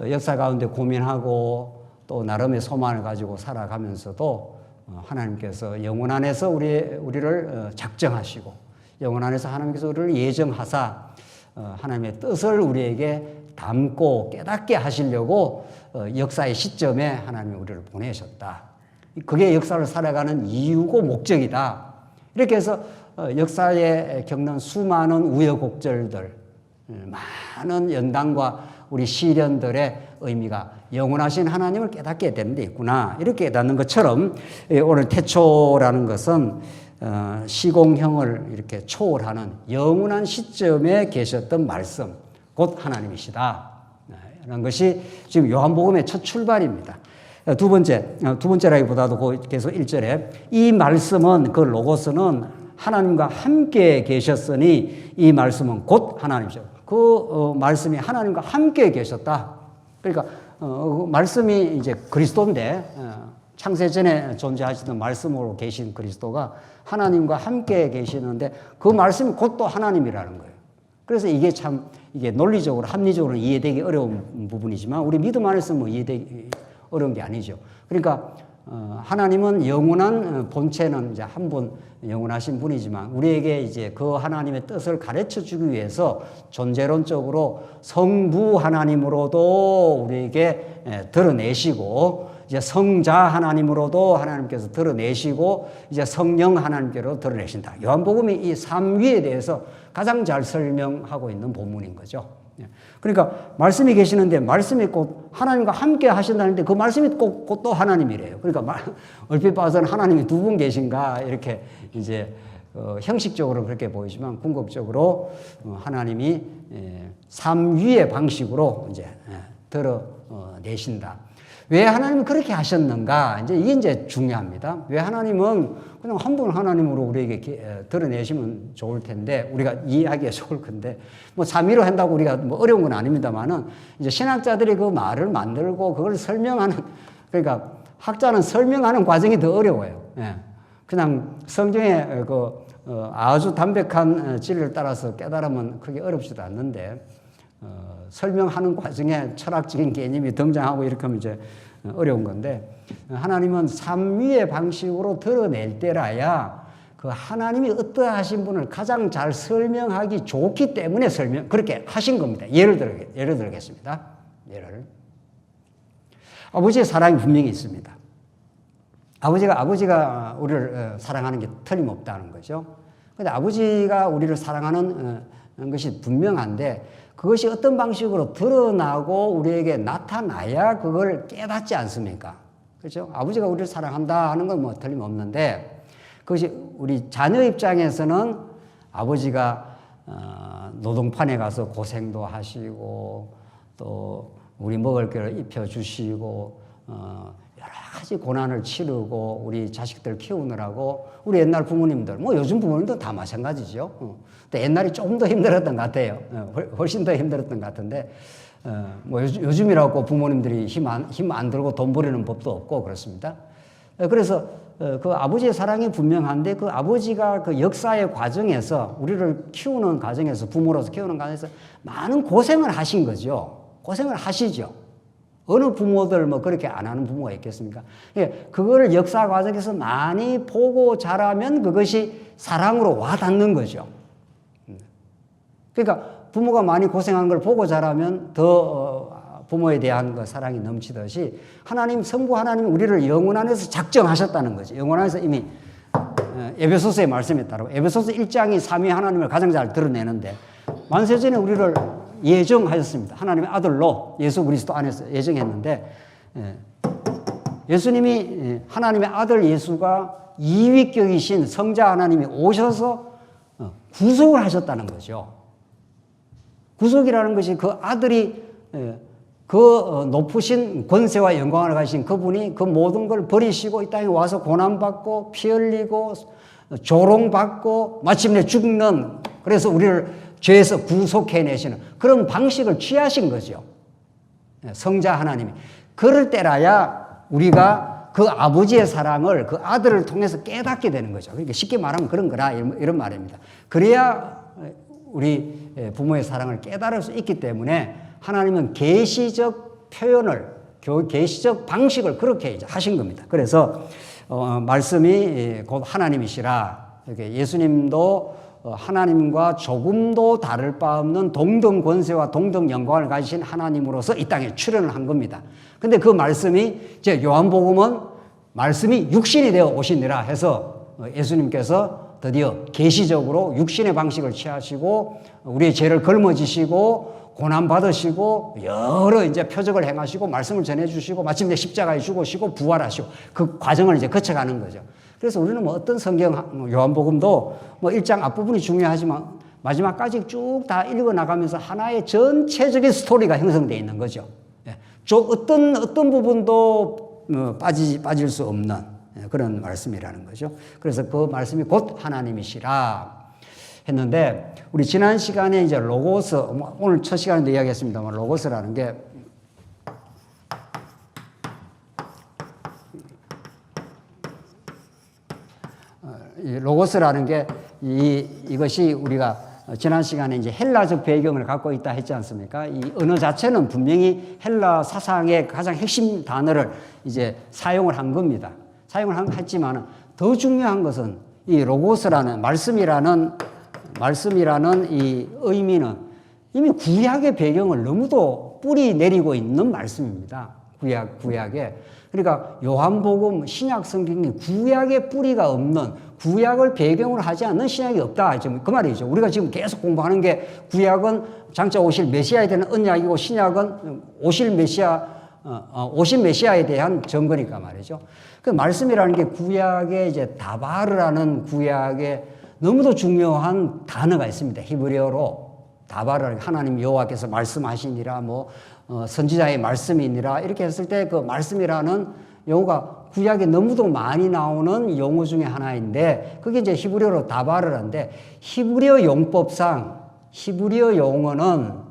역사 가운데 고민하고 또 나름의 소망을 가지고 살아가면서도 하나님께서 영원 안에서 우리를 작정하시고, 영원 안에서 하나님께서 우리를 예정하사 하나님의 뜻을 우리에게 담고 깨닫게 하시려고 역사의 시점에 하나님이 우리를 보내셨다. 그게 역사를 살아가는 이유고 목적이다. 이렇게 해서 역사에 겪는 수많은 우여곡절들, 많은 연단과 우리 시련들의 의미가 영원하신 하나님을 깨닫게 되는 데 있구나. 이렇게 깨닫는 것처럼 오늘 태초라는 것은 시공형을 이렇게 초월하는 영원한 시점에 계셨던 말씀, 곧 하나님이시다. 이런 것이 지금 요한복음의 첫 출발입니다. 두 번째라기보다도 계속 1절에 이 말씀은, 그 로고스는 하나님과 함께 계셨으니 이 말씀은 곧 하나님이죠. 그 말씀이 하나님과 함께 계셨다. 그러니까 말씀이 이제 그리스도인데, 창세전에 존재하시던 말씀으로 계신 그리스도가 하나님과 함께 계시는데 그 말씀이 곧 또 하나님이라는 거예요. 그래서 이게 논리적으로, 합리적으로 이해되기 어려운 부분이지만 우리 믿음 안에서 이해되기 어려운 게 아니죠. 그러니까 하나님은 영원한 본체는 이제 한 분 영원하신 분이지만 우리에게 이제 그 하나님의 뜻을 가르쳐 주기 위해서 존재론적으로 성부 하나님으로도 우리에게 드러내시고 이제 성자 하나님으로도 하나님께서 드러내시고 이제 성령 하나님께로 드러내신다. 요한복음이 이 삼위에 대해서 가장 잘 설명하고 있는 본문인 거죠. 그러니까 말씀이 계시는데 말씀이 곧 하나님과 함께 하신다는데 그 말씀이 꼭 또 하나님이래요. 그러니까 얼핏 봐서는 하나님이 두 분 계신가 이렇게 이제 형식적으로 그렇게 보이지만 궁극적으로 하나님이 삼위의 방식으로 이제 드러내신다. 왜 하나님이 그렇게 하셨는가? 이게 이제 중요합니다. 왜 하나님은 그냥 한 분 하나님으로 우리에게 드러내시면 좋을 텐데, 우리가 이해하기가 좋을 건데, 뭐 삼위로 한다고 우리가 뭐 어려운 건 아닙니다만은, 이제 신학자들이 그 말을 만들고 그걸 설명하는, 그러니까 학자는 설명하는 과정이 더 어려워요. 예. 그냥 성경의 아주 담백한 진리를 따라서 깨달으면 크게 어렵지도 않는데, 설명하는 과정에 철학적인 개념이 등장하고 이렇게 하면 이제 어려운 건데, 하나님은 삼위의 방식으로 드러낼 때라야 그 하나님이 어떠하신 분을 가장 잘 설명하기 좋기 때문에 그렇게 하신 겁니다. 예를 들겠습니다. 아버지의 사랑이 분명히 있습니다. 아버지가 우리를 사랑하는 게 틀림없다는 거죠. 근데 아버지가 우리를 사랑하는 것이 분명한데, 그것이 어떤 방식으로 드러나고 우리에게 나타나야 그걸 깨닫지 않습니까? 그렇죠? 아버지가 우리를 사랑한다 하는 건 뭐 틀림없는데, 그것이 우리 자녀 입장에서는 아버지가 노동판에 가서 고생도 하시고 또 우리 먹을 거를 입혀주시고 여러 가지 고난을 치르고 우리 자식들 키우느라고, 우리 옛날 부모님들, 뭐 요즘 부모님도 다 마찬가지죠. 근데 옛날이 조금 더 힘들었던 것 같아요. 훨씬 더 힘들었던 것 같은데, 뭐 요즘이라고 부모님들이 힘 안 들고 돈 버리는 법도 없고 그렇습니다. 그래서 그 아버지의 사랑이 분명한데, 그 아버지가 그 역사의 과정에서 우리를 키우는 과정에서, 부모로서 키우는 과정에서 많은 고생을 하신 거죠. 고생을 하시죠. 어느 부모들 뭐 그렇게 안 하는 부모가 있겠습니까? 그거를 역사 과정에서 많이 보고 자라면 그것이 사랑으로 와닿는 거죠. 그러니까 부모가 많이 고생한 걸 보고 자라면 더 부모에 대한 그 사랑이 넘치듯이, 성부 하나님이 우리를 영혼 안에서 작정하셨다는 거죠. 영혼 안에서 이미 에베소서의 말씀에 따르고, 에베소서 1장이 삼위 하나님을 가장 잘 드러내는데, 만세전에 우리를 예정하셨습니다. 하나님의 아들로 예수 그리스도 안에서 예정했는데, 예수님이 하나님의 아들 예수가 이위격이신 성자 하나님이 오셔서 구속을 하셨다는 거죠. 구속이라는 것이 그 아들이 그 높으신 권세와 영광을 가지신 그분이 그 모든 걸 버리시고 이 땅에 와서 고난받고 피 흘리고 조롱받고 마침내 죽는, 그래서 우리를 죄에서 구속해내시는 그런 방식을 취하신 거죠. 성자 하나님이. 그럴 때라야 우리가 그 아버지의 사랑을 그 아들을 통해서 깨닫게 되는 거죠. 그러니까 쉽게 말하면 그런 거라, 이런 말입니다. 그래야 우리 부모의 사랑을 깨달을 수 있기 때문에 하나님은 계시적 표현을, 계시적 방식을 그렇게 이제 하신 겁니다. 그래서 말씀이 곧 하나님이시라, 이렇게 예수님도 하나님과 조금도 다를 바 없는 동등 권세와 동등 영광을 가지신 하나님으로서 이 땅에 출현을 한 겁니다. 근데 그 말씀이, 이제 요한복음은 말씀이 육신이 되어 오시니라 해서 예수님께서 드디어 계시적으로 육신의 방식을 취하시고 우리의 죄를 걸머지시고 고난받으시고 여러 이제 표적을 행하시고 말씀을 전해주시고 마침내 십자가에 죽으시고 부활하시고 그 과정을 이제 거쳐가는 거죠. 그래서 우리는 뭐 어떤 성경, 요한복음도 뭐 1장 앞부분이 중요하지만 마지막까지 쭉 다 읽어 나가면서 하나의 전체적인 스토리가 형성되어 있는 거죠. 어떤 부분도 빠질 수 없는 그런 말씀이라는 거죠. 그래서 그 말씀이 곧 하나님이시라 했는데, 우리 지난 시간에 이제 로고스, 오늘 첫 시간에도 이야기했습니다만, 로고스라는 게 로고스라는 게 이것이 우리가 지난 시간에 이제 헬라적 배경을 갖고 있다 했지 않습니까? 이 언어 자체는 분명히 헬라 사상의 가장 핵심 단어를 이제 사용을 한 겁니다. 사용을 했지만 더 중요한 것은 이 로고스라는 말씀이라는 이 의미는 이미 구약의 배경을 너무도 뿌리 내리고 있는 말씀입니다. 구약에. 그러니까 요한복음 신약 성경이 구약의 뿌리가 없는, 구약을 배경으로 하지 않는 신약이 없다. 그 말이죠. 우리가 지금 계속 공부하는 게 구약은 장차 오실 메시아에 대한 언약이고 신약은 오신 메시아에 대한 증거니까 말이죠. 그 말씀이라는 게 구약의 이제 다바르라는 구약의 너무도 중요한 단어가 있습니다. 히브리어로 다바르, 하나님 여호와께서 말씀하시니라, 선지자의 말씀이니라 이렇게 했을 때 그 말씀이라는 용어가 구약에 너무도 많이 나오는 용어 중에 하나인데 그게 이제 히브리어로 다바르란데 히브리어 용법상 히브리어 용어는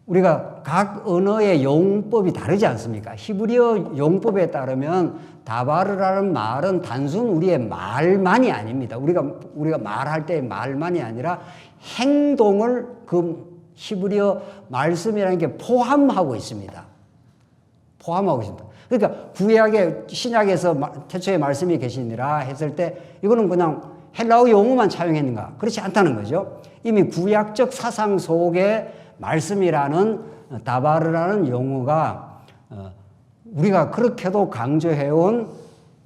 우리가 각 언어의 용법이 다르지 않습니까? 히브리어 용법에 따르면 다바르라는 말은 단순 우리의 말만이 아닙니다. 우리가 말할 때의 말만이 아니라 행동을 그 히브리어 말씀이라는 게 포함하고 있습니다. 포함하고 있습니다. 그러니까 구약의 신약에서 태초에 말씀이 계시니라 했을 때 이거는 그냥 헬라어 용어만 차용했는가? 그렇지 않다는 거죠. 이미 구약적 사상 속에 말씀이라는 다바르라는 용어가 우리가 그렇게도 강조해온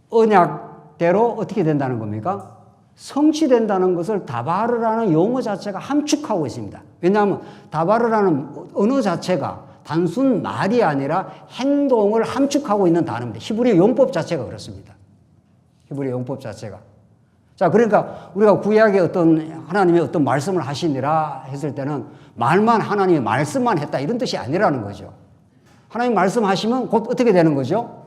언약대로 어떻게 된다는 겁니까? 성취된다는 것을 다바르라는 용어 자체가 함축하고 있습니다. 왜냐하면 다바르라는 언어 자체가 단순 말이 아니라 행동을 함축하고 있는 단어입니다. 히브리어 용법 자체가 그렇습니다. 히브리어 용법 자체가. 자, 그러니까 우리가 구약에 하나님이 어떤 말씀을 하시니라 했을 때는 말만 하나님이 말씀만 했다 이런 뜻이 아니라는 거죠. 하나님 말씀하시면 곧 어떻게 되는 거죠?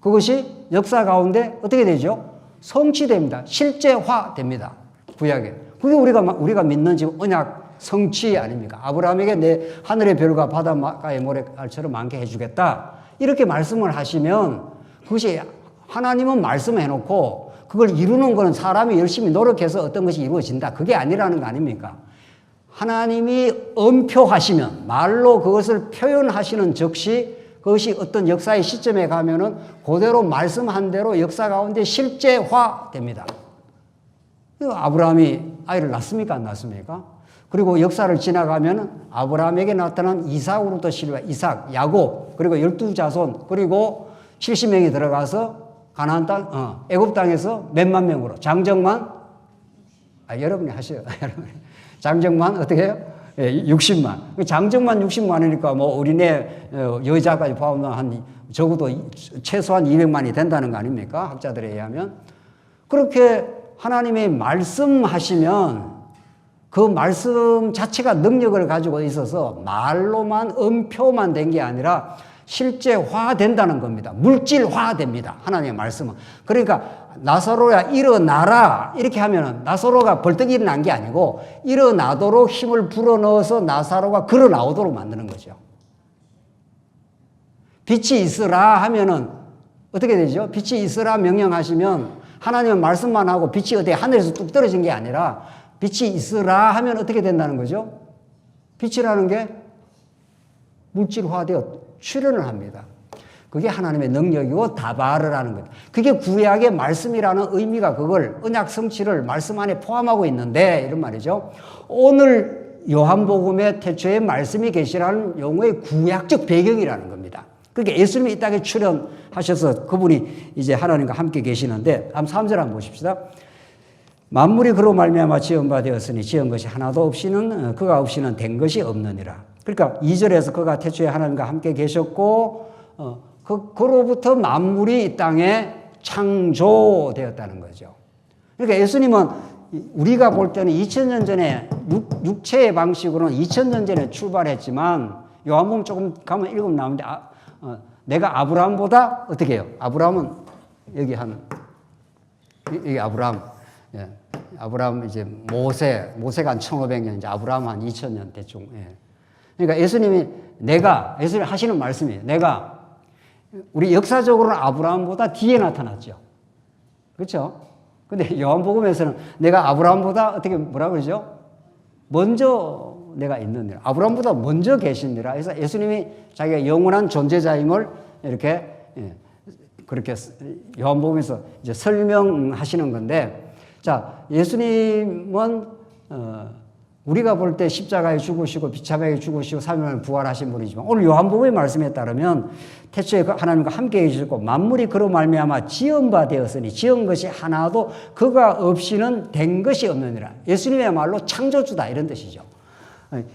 그것이 역사 가운데 어떻게 되죠? 성취됩니다. 실제화됩니다. 구약에. 그게 우리가 믿는 지금 언약 성취 아닙니까? 아브라함에게 내 하늘의 별과 바닷가의 모래알처럼 많게 해주겠다. 이렇게 말씀을 하시면 그것이 하나님은 말씀해 놓고 그걸 이루는 것은 사람이 열심히 노력해서 어떤 것이 이루어진다. 그게 아니라는 거 아닙니까? 하나님이 엄표하시면 말로 그것을 표현하시는 즉시 그것이 어떤 역사의 시점에 가면은 그대로 말씀한 대로 역사 가운데 실제화됩니다. 아브라함이 아이를 낳습니까? 안 낳습니까? 그리고 역사를 지나가면 아브라함에게 나타난 이삭으로부터 이삭, 야곱, 그리고 12자손, 그리고 70명이 들어가서 가나안 땅, 애굽 땅에서 몇만 명으로 장정만, 여러분이 하셔요. 장정만 어떻게 해요? 60만. 장정만 60만이니까 어린애 여자까지 포함하면 적어도 최소한 200만이 된다는 거 아닙니까? 학자들에 의하면. 그렇게 하나님의 말씀하시면 그 말씀 자체가 능력을 가지고 있어서 말로만 음표만 된 게 아니라 실제화된다는 겁니다. 물질화됩니다. 하나님의 말씀은. 그러니까 나사로야 일어나라 이렇게 하면은 나사로가 벌떡 일어난 게 아니고 일어나도록 힘을 불어넣어서 나사로가 걸어 나오도록 만드는 거죠. 빛이 있으라 하면은 어떻게 되죠? 빛이 있으라 명령하시면 하나님은 말씀만 하고 빛이 어디 하늘에서 뚝 떨어진 게 아니라 빛이 있으라 하면 어떻게 된다는 거죠? 빛이라는 게 물질화되어 출현을 합니다. 그게 하나님의 능력이고 다바르라는 거예요. 그게 구약의 말씀이라는 의미가 그걸 언약 성취를 말씀 안에 포함하고 있는데 이런 말이죠. 오늘 요한복음의 태초에 말씀이 계시라는 용어의 구약적 배경이라는 겁니다. 그게 예수님이 이 땅에 출현하셔서 그분이 이제 하나님과 함께 계시는데 3절 한번 보십시다. 만물이 그로 말미암아 지은 바 되었으니 지은 것이 하나도 없이는 그가 없이는 된 것이 없느니라. 그러니까 2절에서 그가 태초에 하나님과 함께 계셨고 그로부터 만물이 이 땅에 창조되었다는 거죠. 그러니까 예수님은 우리가 볼 때는 2000년 전에 육체의 방식으로는 2000년 전에 출발했지만 요한복음 조금 가면 읽으면 나오는데 내가 아브라함보다 어떻게 해요? 아브라함은 여기 아브라함. 예. 아브라함 이제 모세가 한 1500년, 이제 아브라함 한 2000년 대충. 예. 그러니까 예수님이 예수님 하시는 말씀이에요. 우리 역사적으로는 아브라함보다 뒤에 나타났죠. 그렇죠? 근데 요한복음에서는 내가 아브라함보다 어떻게 뭐라 그러죠? 먼저 내가 있느니라. 아브라함보다 먼저 계시니라. 그래서 예수님이 자기가 영원한 존재자임을 이렇게 그렇게 요한복음에서 이제 설명하시는 건데, 자, 예수님은 우리가 볼 때 십자가에 죽으시고 비참하게 죽으시고 3일 만에 부활하신 분이지만, 오늘 요한복음의 말씀에 따르면 태초에 하나님과 함께 계셨고 만물이 그로 말미암아 지은 바 되었으니 지은 것이 하나도 그가 없이는 된 것이 없느니라. 예수님의 말로 창조주다, 이런 뜻이죠.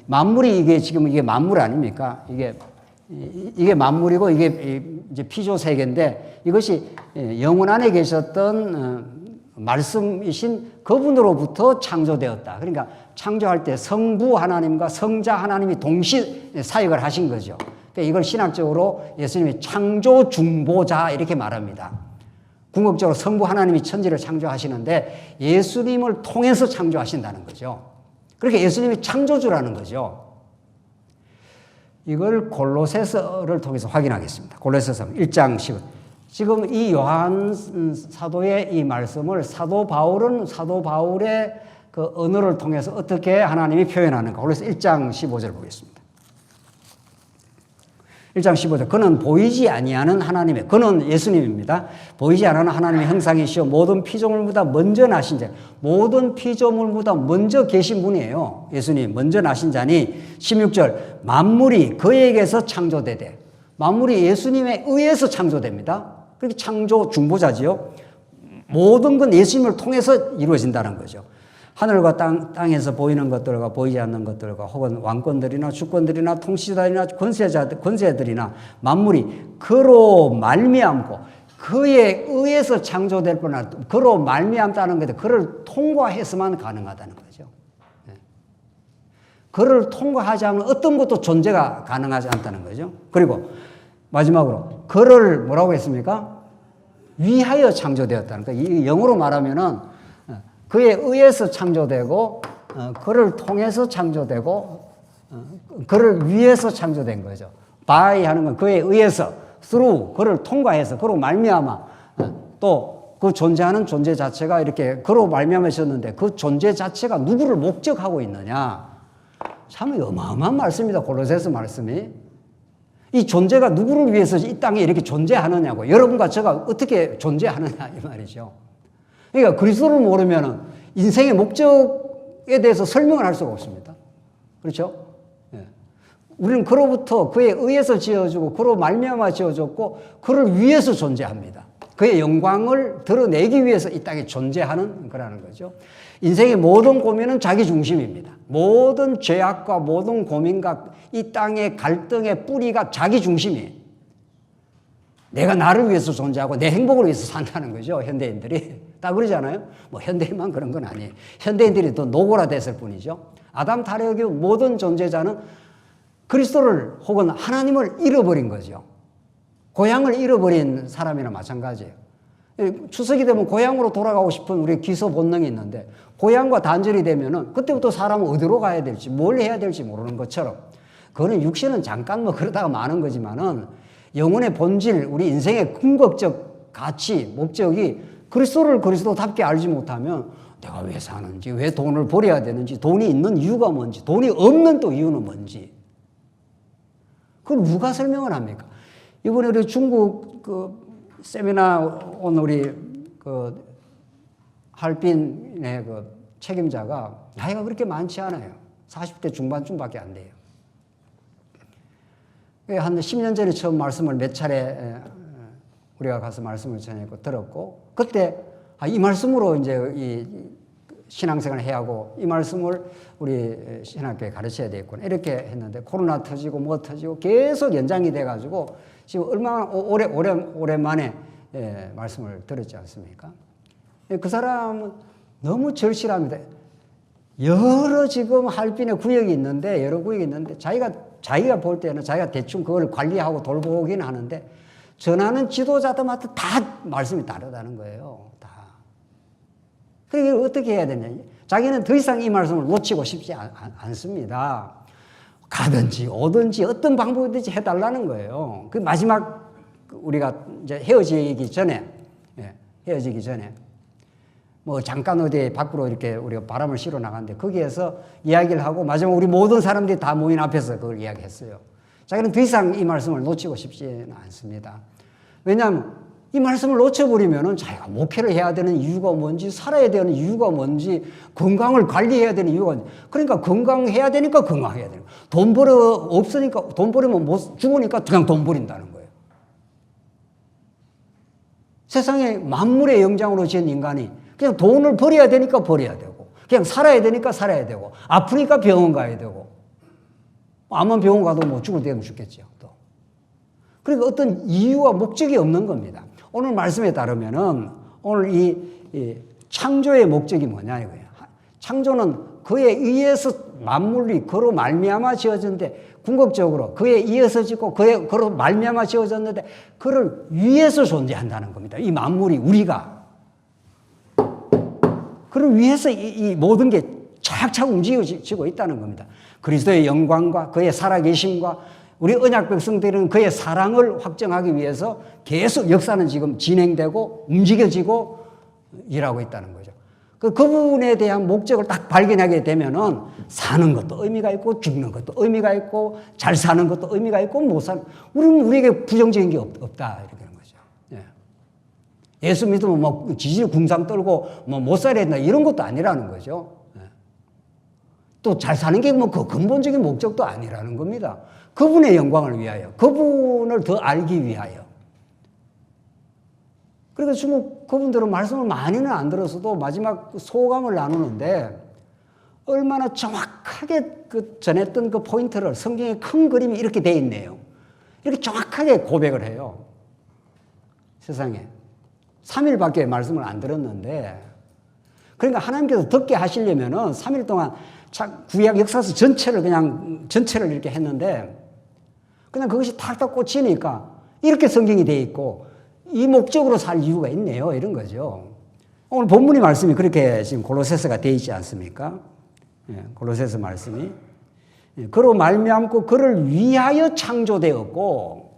만물이 이게 만물 아닙니까? 이게 만물이고 이게 이제 피조 세계인데, 이것이 영혼 안에 계셨던 말씀이신 그분으로부터 창조되었다. 그러니까 창조할 때 성부 하나님과 성자 하나님이 동시 사역을 하신 거죠. 그러니까 이걸 신학적으로 예수님이 창조 중보자 이렇게 말합니다. 궁극적으로 성부 하나님이 천지를 창조하시는데 예수님을 통해서 창조하신다는 거죠. 그렇게 예수님이 창조주라는 거죠. 이걸 골로새서를 통해서 확인하겠습니다. 골로새서 1장 10절. 지금 이 요한 사도의 이 말씀을 사도 바울의 그 언어를 통해서 어떻게 하나님이 표현하는가. 그래서 1장 15절 보겠습니다. 1장 15절. 그는 보이지 아니하는 하나님의, 그는 예수님입니다. 보이지 않는 하나님의 형상이시오 모든 피조물보다 먼저 나신 자, 모든 피조물보다 먼저 계신 분이에요. 예수님 먼저 나신 자니 16절. 만물이 그에게서 창조되되, 만물이 예수님에 의해서 창조됩니다. 그렇게 창조 중보자지요. 모든 건 예수님을 통해서 이루어진다는 거죠. 하늘과 땅에서 보이는 것들과 보이지 않는 것들과 혹은 왕권들이나 주권들이나 통치자들이나 권세들이나 만물이 그로 말미암고 그에 의해서 창조될 뿐 그로 말미암다는 것은 그를 통과해서만 가능하다는 거죠. 그를 통과하지 않으면 어떤 것도 존재가 가능하지 않다는 거죠. 그리고 마지막으로 그를 뭐라고 했습니까? 위하여 창조되었다는 거예요. 이 영어로 말하면은 그에 의해서 창조되고 그를 통해서 창조되고 그를 위해서 창조된 거죠. by 하는 건 그에 의해서, through 그를 통과해서, 그로 말미암아, 또 그 존재하는 존재 자체가 이렇게 그로 말미암으셨는데 그 존재 자체가 누구를 목적하고 있느냐. 참 어마어마한 말씀입니다. 골로새서 말씀이. 이 존재가 누구를 위해서 이 땅에 이렇게 존재하느냐고. 여러분과 제가 어떻게 존재하느냐 이 말이죠. 그러니까 그리스도를 모르면 인생의 목적에 대해서 설명을 할 수가 없습니다. 그렇죠? 예. 우리는 그로부터 그에 의해서 지어주고 그로 말미암아 지어졌고 그를 위해서 존재합니다. 그의 영광을 드러내기 위해서 이 땅에 존재하는 거라는 거죠. 인생의 모든 고민은 자기 중심입니다. 모든 죄악과 모든 고민과 이 땅의 갈등의 뿌리가 자기 중심이에요. 내가 나를 위해서 존재하고 내 행복을 위해서 산다는 거죠. 현대인들이 다 그러잖아요. 뭐 현대인만 그런 건 아니에요. 현대인들이 더 노골화됐을 뿐이죠. 아담 타락의 모든 존재자는 그리스도를 혹은 하나님을 잃어버린 거죠. 고향을 잃어버린 사람이나 마찬가지예요. 추석이 되면 고향으로 돌아가고 싶은 우리 기소 본능이 있는데 고향과 단절이 되면은 그때부터 사람은 어디로 가야 될지 뭘 해야 될지 모르는 것처럼, 그거는 육신은 잠깐 뭐 그러다가 마는 거지만은 영혼의 본질, 우리 인생의 궁극적 가치, 목적이 그리스도를 그리스도답게 알지 못하면 내가 왜 사는지, 왜 돈을 벌여야 되는지, 돈이 있는 이유가 뭔지, 돈이 없는 또 이유는 뭔지, 그걸 누가 설명을 합니까? 이번에 우리 중국 그 세미나 온 우리 그 할빈의 그 책임자가 나이가 그렇게 많지 않아요. 40대 중반쯤밖에 안 돼요. 한 10년 전에 처음 말씀을 몇 차례 우리가 가서 말씀을 전했고 들었고, 그때 이 말씀으로 이제 이 신앙생활을 해야 하고 이 말씀을 우리 신학교에 가르쳐야 되겠구나 이렇게 했는데, 코로나 터지고 뭐 터지고 계속 연장이 돼가지고 지금 얼마나 오랜만에 말씀을 들었지 않습니까? 그 사람은 너무 절실합니다. 여러 지금 할빈의 구역이 있는데, 여러 구역이 있는데 자기가 볼 때는 자기가 대충 그걸 관리하고 돌보긴 하는데 전하는 지도자들마다 다 말씀이 다르다는 거예요. 다. 그러니까 어떻게 해야 되냐. 자기는 더 이상 이 말씀을 놓치고 싶지 않습니다. 가든지 오든지 어떤 방법이든지 해달라는 거예요. 그 마지막 우리가 이제 헤어지기 전에 뭐 잠깐 어디 밖으로 이렇게 우리가 바람을 실어 나갔는데 거기에서 이야기를 하고 마지막 우리 모든 사람들이 다 모인 앞에서 그걸 이야기했어요. 자기는 더 이상 이 말씀을 놓치고 싶지는 않습니다. 왜냐하면 이 말씀을 놓쳐버리면은 자기가 목회를 해야 되는 이유가 뭔지, 살아야 되는 이유가 뭔지, 건강을 관리해야 되는 이유가 뭔지. 그러니까 건강해야 되니까 건강해야 되는 거예요. 돈 벌어 없으니까, 돈 벌으면 못 죽으니까 그냥 돈 버린다는 거예요. 세상에 만물의 영장으로 지은 인간이 그냥 돈을 벌어야 되니까 벌어야 되고, 그냥 살아야 되니까 살아야 되고, 아프니까 병원 가야 되고, 암은 병원 가도 뭐 죽을 때면 죽겠죠. 또. 그러니까 어떤 이유와 목적이 없는 겁니다. 오늘 말씀에 따르면은 오늘 이 창조의 목적이 뭐냐 이거예요. 창조는 그에 의해서 만물이 그로 말미암아 지어졌는데, 궁극적으로 그에 이어서 짓고 그로 말미암아 지어졌는데 그를 위해서 존재한다는 겁니다. 이 만물이, 우리가 그를 위해서 이 모든 게 착착 움직여지고 있다는 겁니다. 그리스도의 영광과 그의 살아계심과 우리 언약 백성들은 그의 사랑을 확정하기 위해서 계속 역사는 지금 진행되고 움직여지고 일하고 있다는 거죠. 그 부분에 대한 목적을 딱 발견하게 되면은 사는 것도 의미가 있고, 죽는 것도 의미가 있고, 잘 사는 것도 의미가 있고, 못 사는, 우리에게 부정적인 게 없다 이렇게 되는 거죠. 예. 예수 믿으면 뭐 지질 궁상 떨고 뭐 못 살아야 된다 이런 것도 아니라는 거죠. 예. 또 잘 사는 게 뭐 그 근본적인 목적도 아니라는 겁니다. 그분의 영광을 위하여, 그분을 더 알기 위하여. 그러니까 지금 그분들은 말씀을 많이는 안 들었어도 마지막 소감을 나누는데 얼마나 정확하게 전했던 그 포인트를, 성경의 큰 그림이 이렇게 돼 있네요. 이렇게 정확하게 고백을 해요. 세상에. 3일밖에 말씀을 안 들었는데, 그러니까 하나님께서 듣게 하시려면은 3일 동안 구약 역사서 전체를 이렇게 했는데, 그냥 그것이 탁탁 꽂히니까 이렇게 성경이 돼 있고, 이 목적으로 살 이유가 있네요. 이런 거죠. 오늘 본문의 말씀이 그렇게 지금 골로새서가 돼 있지 않습니까? 예, 골로새서 말씀이. 예, 그로 말미암고 그를 위하여 창조되었고,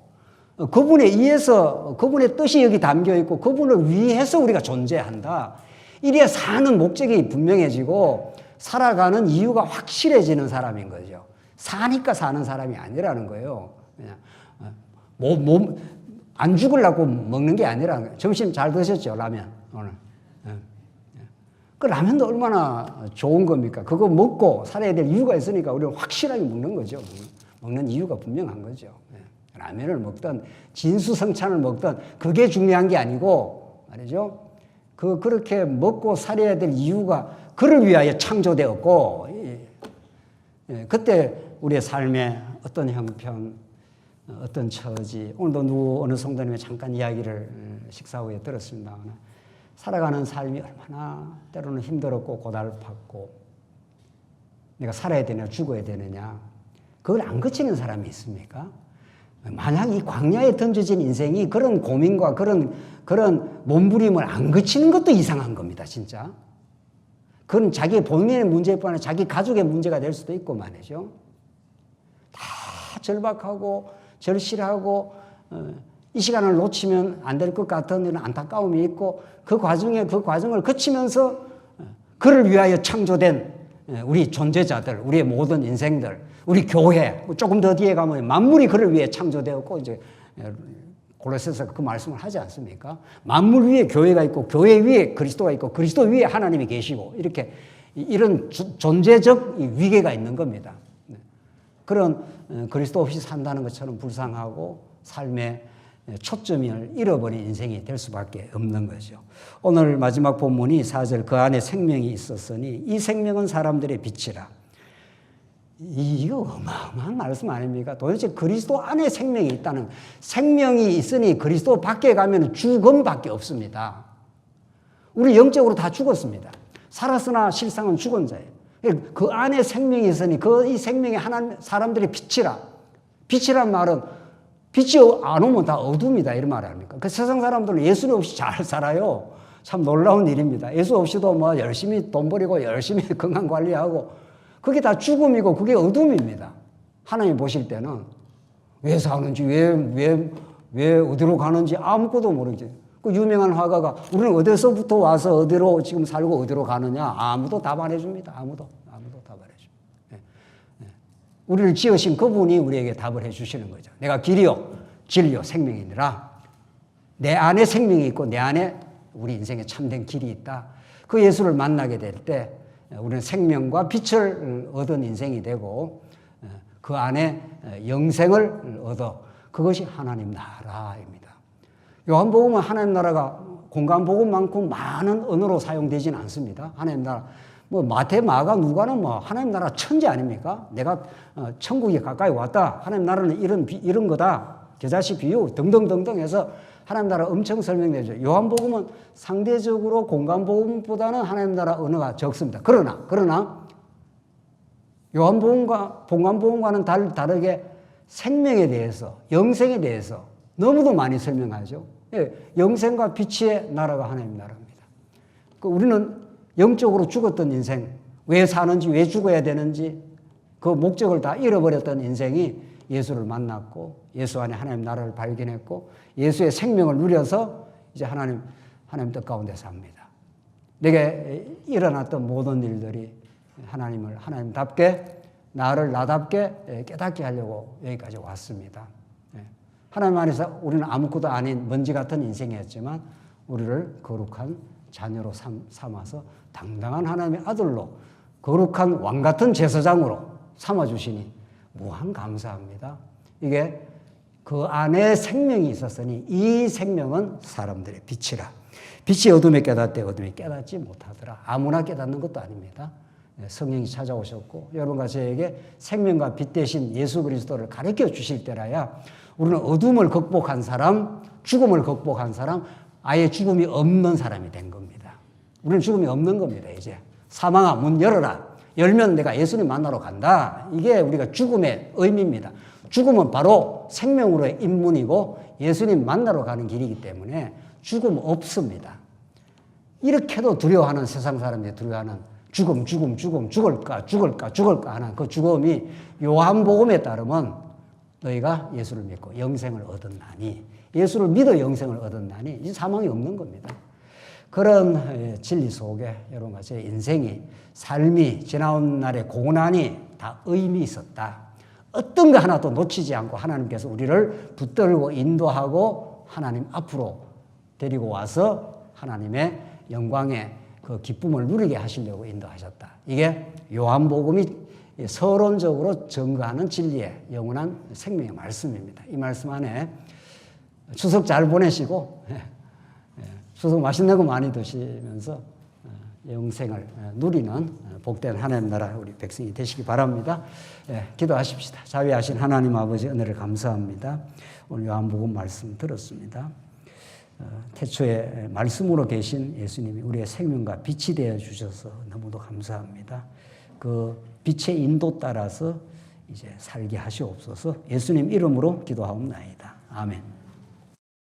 그분에 의해서, 그분의 뜻이 여기 담겨 있고, 그분을 위해서 우리가 존재한다. 이래야 사는 목적이 분명해지고, 살아가는 이유가 확실해지는 사람인 거죠. 사니까 사는 사람이 아니라는 거예요. 그냥 안 죽으려고 먹는 게 아니라, 점심 잘 드셨죠? 라면 오늘. 그 라면도 얼마나 좋은 겁니까? 그거 먹고 살아야 될 이유가 있으니까 우리는 확실하게 먹는 거죠. 먹는 이유가 분명한 거죠. 라면을 먹든 진수성찬을 먹든 그게 중요한 게 아니고 말이죠. 그렇게 먹고 살아야 될 이유가 그를 위하여 창조되었고, 그때 우리의 삶의 어떤 형편, 어떤 처지, 오늘도 어느 성도님의 잠깐 이야기를 식사 후에 들었습니다. 살아가는 삶이 얼마나 때로는 힘들었고 고달팠고, 내가 살아야 되냐 죽어야 되느냐, 그걸 안 거치는 사람이 있습니까? 만약 이 광야에 던져진 인생이 그런 고민과 그런 몸부림을 안 거치는 것도 이상한 겁니다, 진짜. 그건 자기 본인의 문제뿐 아니라 자기 가족의 문제가 될 수도 있고 말이죠. 다 절박하고 절실하고 이 시간을 놓치면 안 될 것 같은 이런 안타까움이 있고, 그 과정을 거치면서 그를 위하여 창조된 우리 존재자들, 우리의 모든 인생들, 우리 교회, 조금 더 뒤에 가면 만물이 그를 위해 창조되었고, 이제 골로새서 그 말씀을 하지 않습니까? 만물 위에 교회가 있고, 교회 위에 그리스도가 있고, 그리스도 위에 하나님이 계시고, 이런 존재적 위계가 있는 겁니다. 그런 그리스도 없이 산다는 것처럼 불쌍하고 삶의 초점을 잃어버린 인생이 될 수밖에 없는 거죠. 오늘 마지막 본문이 4절, 그 안에 생명이 있었으니 이 생명은 사람들의 빛이라. 이거 어마어마한 말씀 아닙니까? 도대체 그리스도 안에 생명이 있다는, 생명이 있으니 그리스도 밖에 가면 죽음밖에 없습니다. 우리 영적으로 다 죽었습니다. 살았으나 실상은 죽은 자예요. 그 안에 생명이 있으니 이 생명이 하나님 사람들의 빛이라. 빛이란 말은 빛이 안 오면 다 어둠이다 이런 말 아닙니까? 그 세상 사람들은 예수 없이 잘 살아요. 참 놀라운 일입니다. 예수 없이도 뭐 열심히 돈 벌이고 열심히 건강 관리하고 그게 다 죽음이고 그게 어둠입니다. 하나님 보실 때는 왜 사는지 왜 어디로 가는지 아무것도 모르지. 그 유명한 화가가 우리는 어디서부터 와서 어디로 지금 살고 어디로 가느냐 아무도 답 안 해줍니다. 아무도 답 안 해줍니다. 우리를 지으신 그분이 우리에게 답을 해주시는 거죠. 내가 길이요 진리요 생명이니라. 내 안에 생명이 있고 내 안에 우리 인생에 참된 길이 있다. 그 예수를 만나게 될 때 우리는 생명과 빛을 얻은 인생이 되고 그 안에 영생을 얻어 그것이 하나님 나라입니다. 요한복음은 하나님 나라가 공간복음만큼 많은 언어로 사용되지는 않습니다. 하나님 나라 뭐 마태, 마가, 누가는 뭐 하나님 나라 천재 아닙니까? 내가 천국에 가까이 왔다. 하나님 나라는 이런 거다. 겨자씨 비유 등등등등 해서 하나님 나라 엄청 설명되죠. 요한복음은 상대적으로 공간복음보다는 하나님 나라 언어가 적습니다. 그러나 요한복음과 공간복음과는 다르게 생명에 대해서, 영생에 대해서 너무도 많이 설명하죠. 영생과 빛의 나라가 하나님 나라입니다. 우리는 영적으로 죽었던 인생, 왜 사는지, 왜 죽어야 되는지 그 목적을 다 잃어버렸던 인생이 예수를 만났고 예수 안에 하나님 나라를 발견했고 예수의 생명을 누려서 이제 하나님 뜻 가운데 삽니다. 내게 일어났던 모든 일들이 하나님을 하나님답게 나를 나답게 깨닫게 하려고 여기까지 왔습니다. 하나님 안에서 우리는 아무것도 아닌 먼지 같은 인생이었지만 우리를 거룩한 자녀로 삼아서 당당한 하나님의 아들로 거룩한 왕 같은 제사장으로 삼아주시니 무한 감사합니다. 이게 그 안에 생명이 있었으니 이 생명은 사람들의 빛이라. 빛이 어둠에 깨닫되 어둠이 깨닫지 못하더라. 아무나 깨닫는 것도 아닙니다. 성령이 찾아오셨고 여러분과 저에게 생명과 빛 대신 예수 그리스도를 가르쳐 주실 때라야 우리는 어둠을 극복한 사람, 죽음을 극복한 사람, 아예 죽음이 없는 사람이 된 겁니다. 우리는 죽음이 없는 겁니다. 이제 사망아 문 열어라. 열면 내가 예수님 만나러 간다. 이게 우리가 죽음의 의미입니다. 죽음은 바로 생명으로의 입문이고 예수님 만나러 가는 길이기 때문에 죽음 없습니다. 이렇게도 두려워하는 세상 사람들이 두려워하는 죽음 죽을까 하는 그 죽음이 요한복음에 따르면 너희가 예수를 믿고 영생을 얻었나니 예수를 믿어 영생을 얻었나니 이 사망이 없는 겁니다. 그런 진리 속에 여러분과 제 인생이 삶이 지나온 날의 고난이 다 의미 있었다. 어떤 거 하나도 놓치지 않고 하나님께서 우리를 붙들고 인도하고 하나님 앞으로 데리고 와서 하나님의 영광의 그 기쁨을 누리게 하시려고 인도하셨다. 이게 요한복음이 서론적으로 증거하는 진리의 영원한 생명의 말씀입니다. 이 말씀 안에 추석 잘 보내시고 추석 맛있는 거 많이 드시면서 영생을 누리는 복된 하나님 나라 우리 백성이 되시기 바랍니다. 기도하십시다. 자비하신 하나님 아버지 은혜를 감사합니다. 오늘 요한복음 말씀 들었습니다. 태초에 말씀으로 계신 예수님이 우리의 생명과 빛이 되어 주셔서 너무도 감사합니다. 그 빛의 인도 따라서 이제 살게 하시옵소서. 예수님 이름으로 기도하옵나이다. 아멘.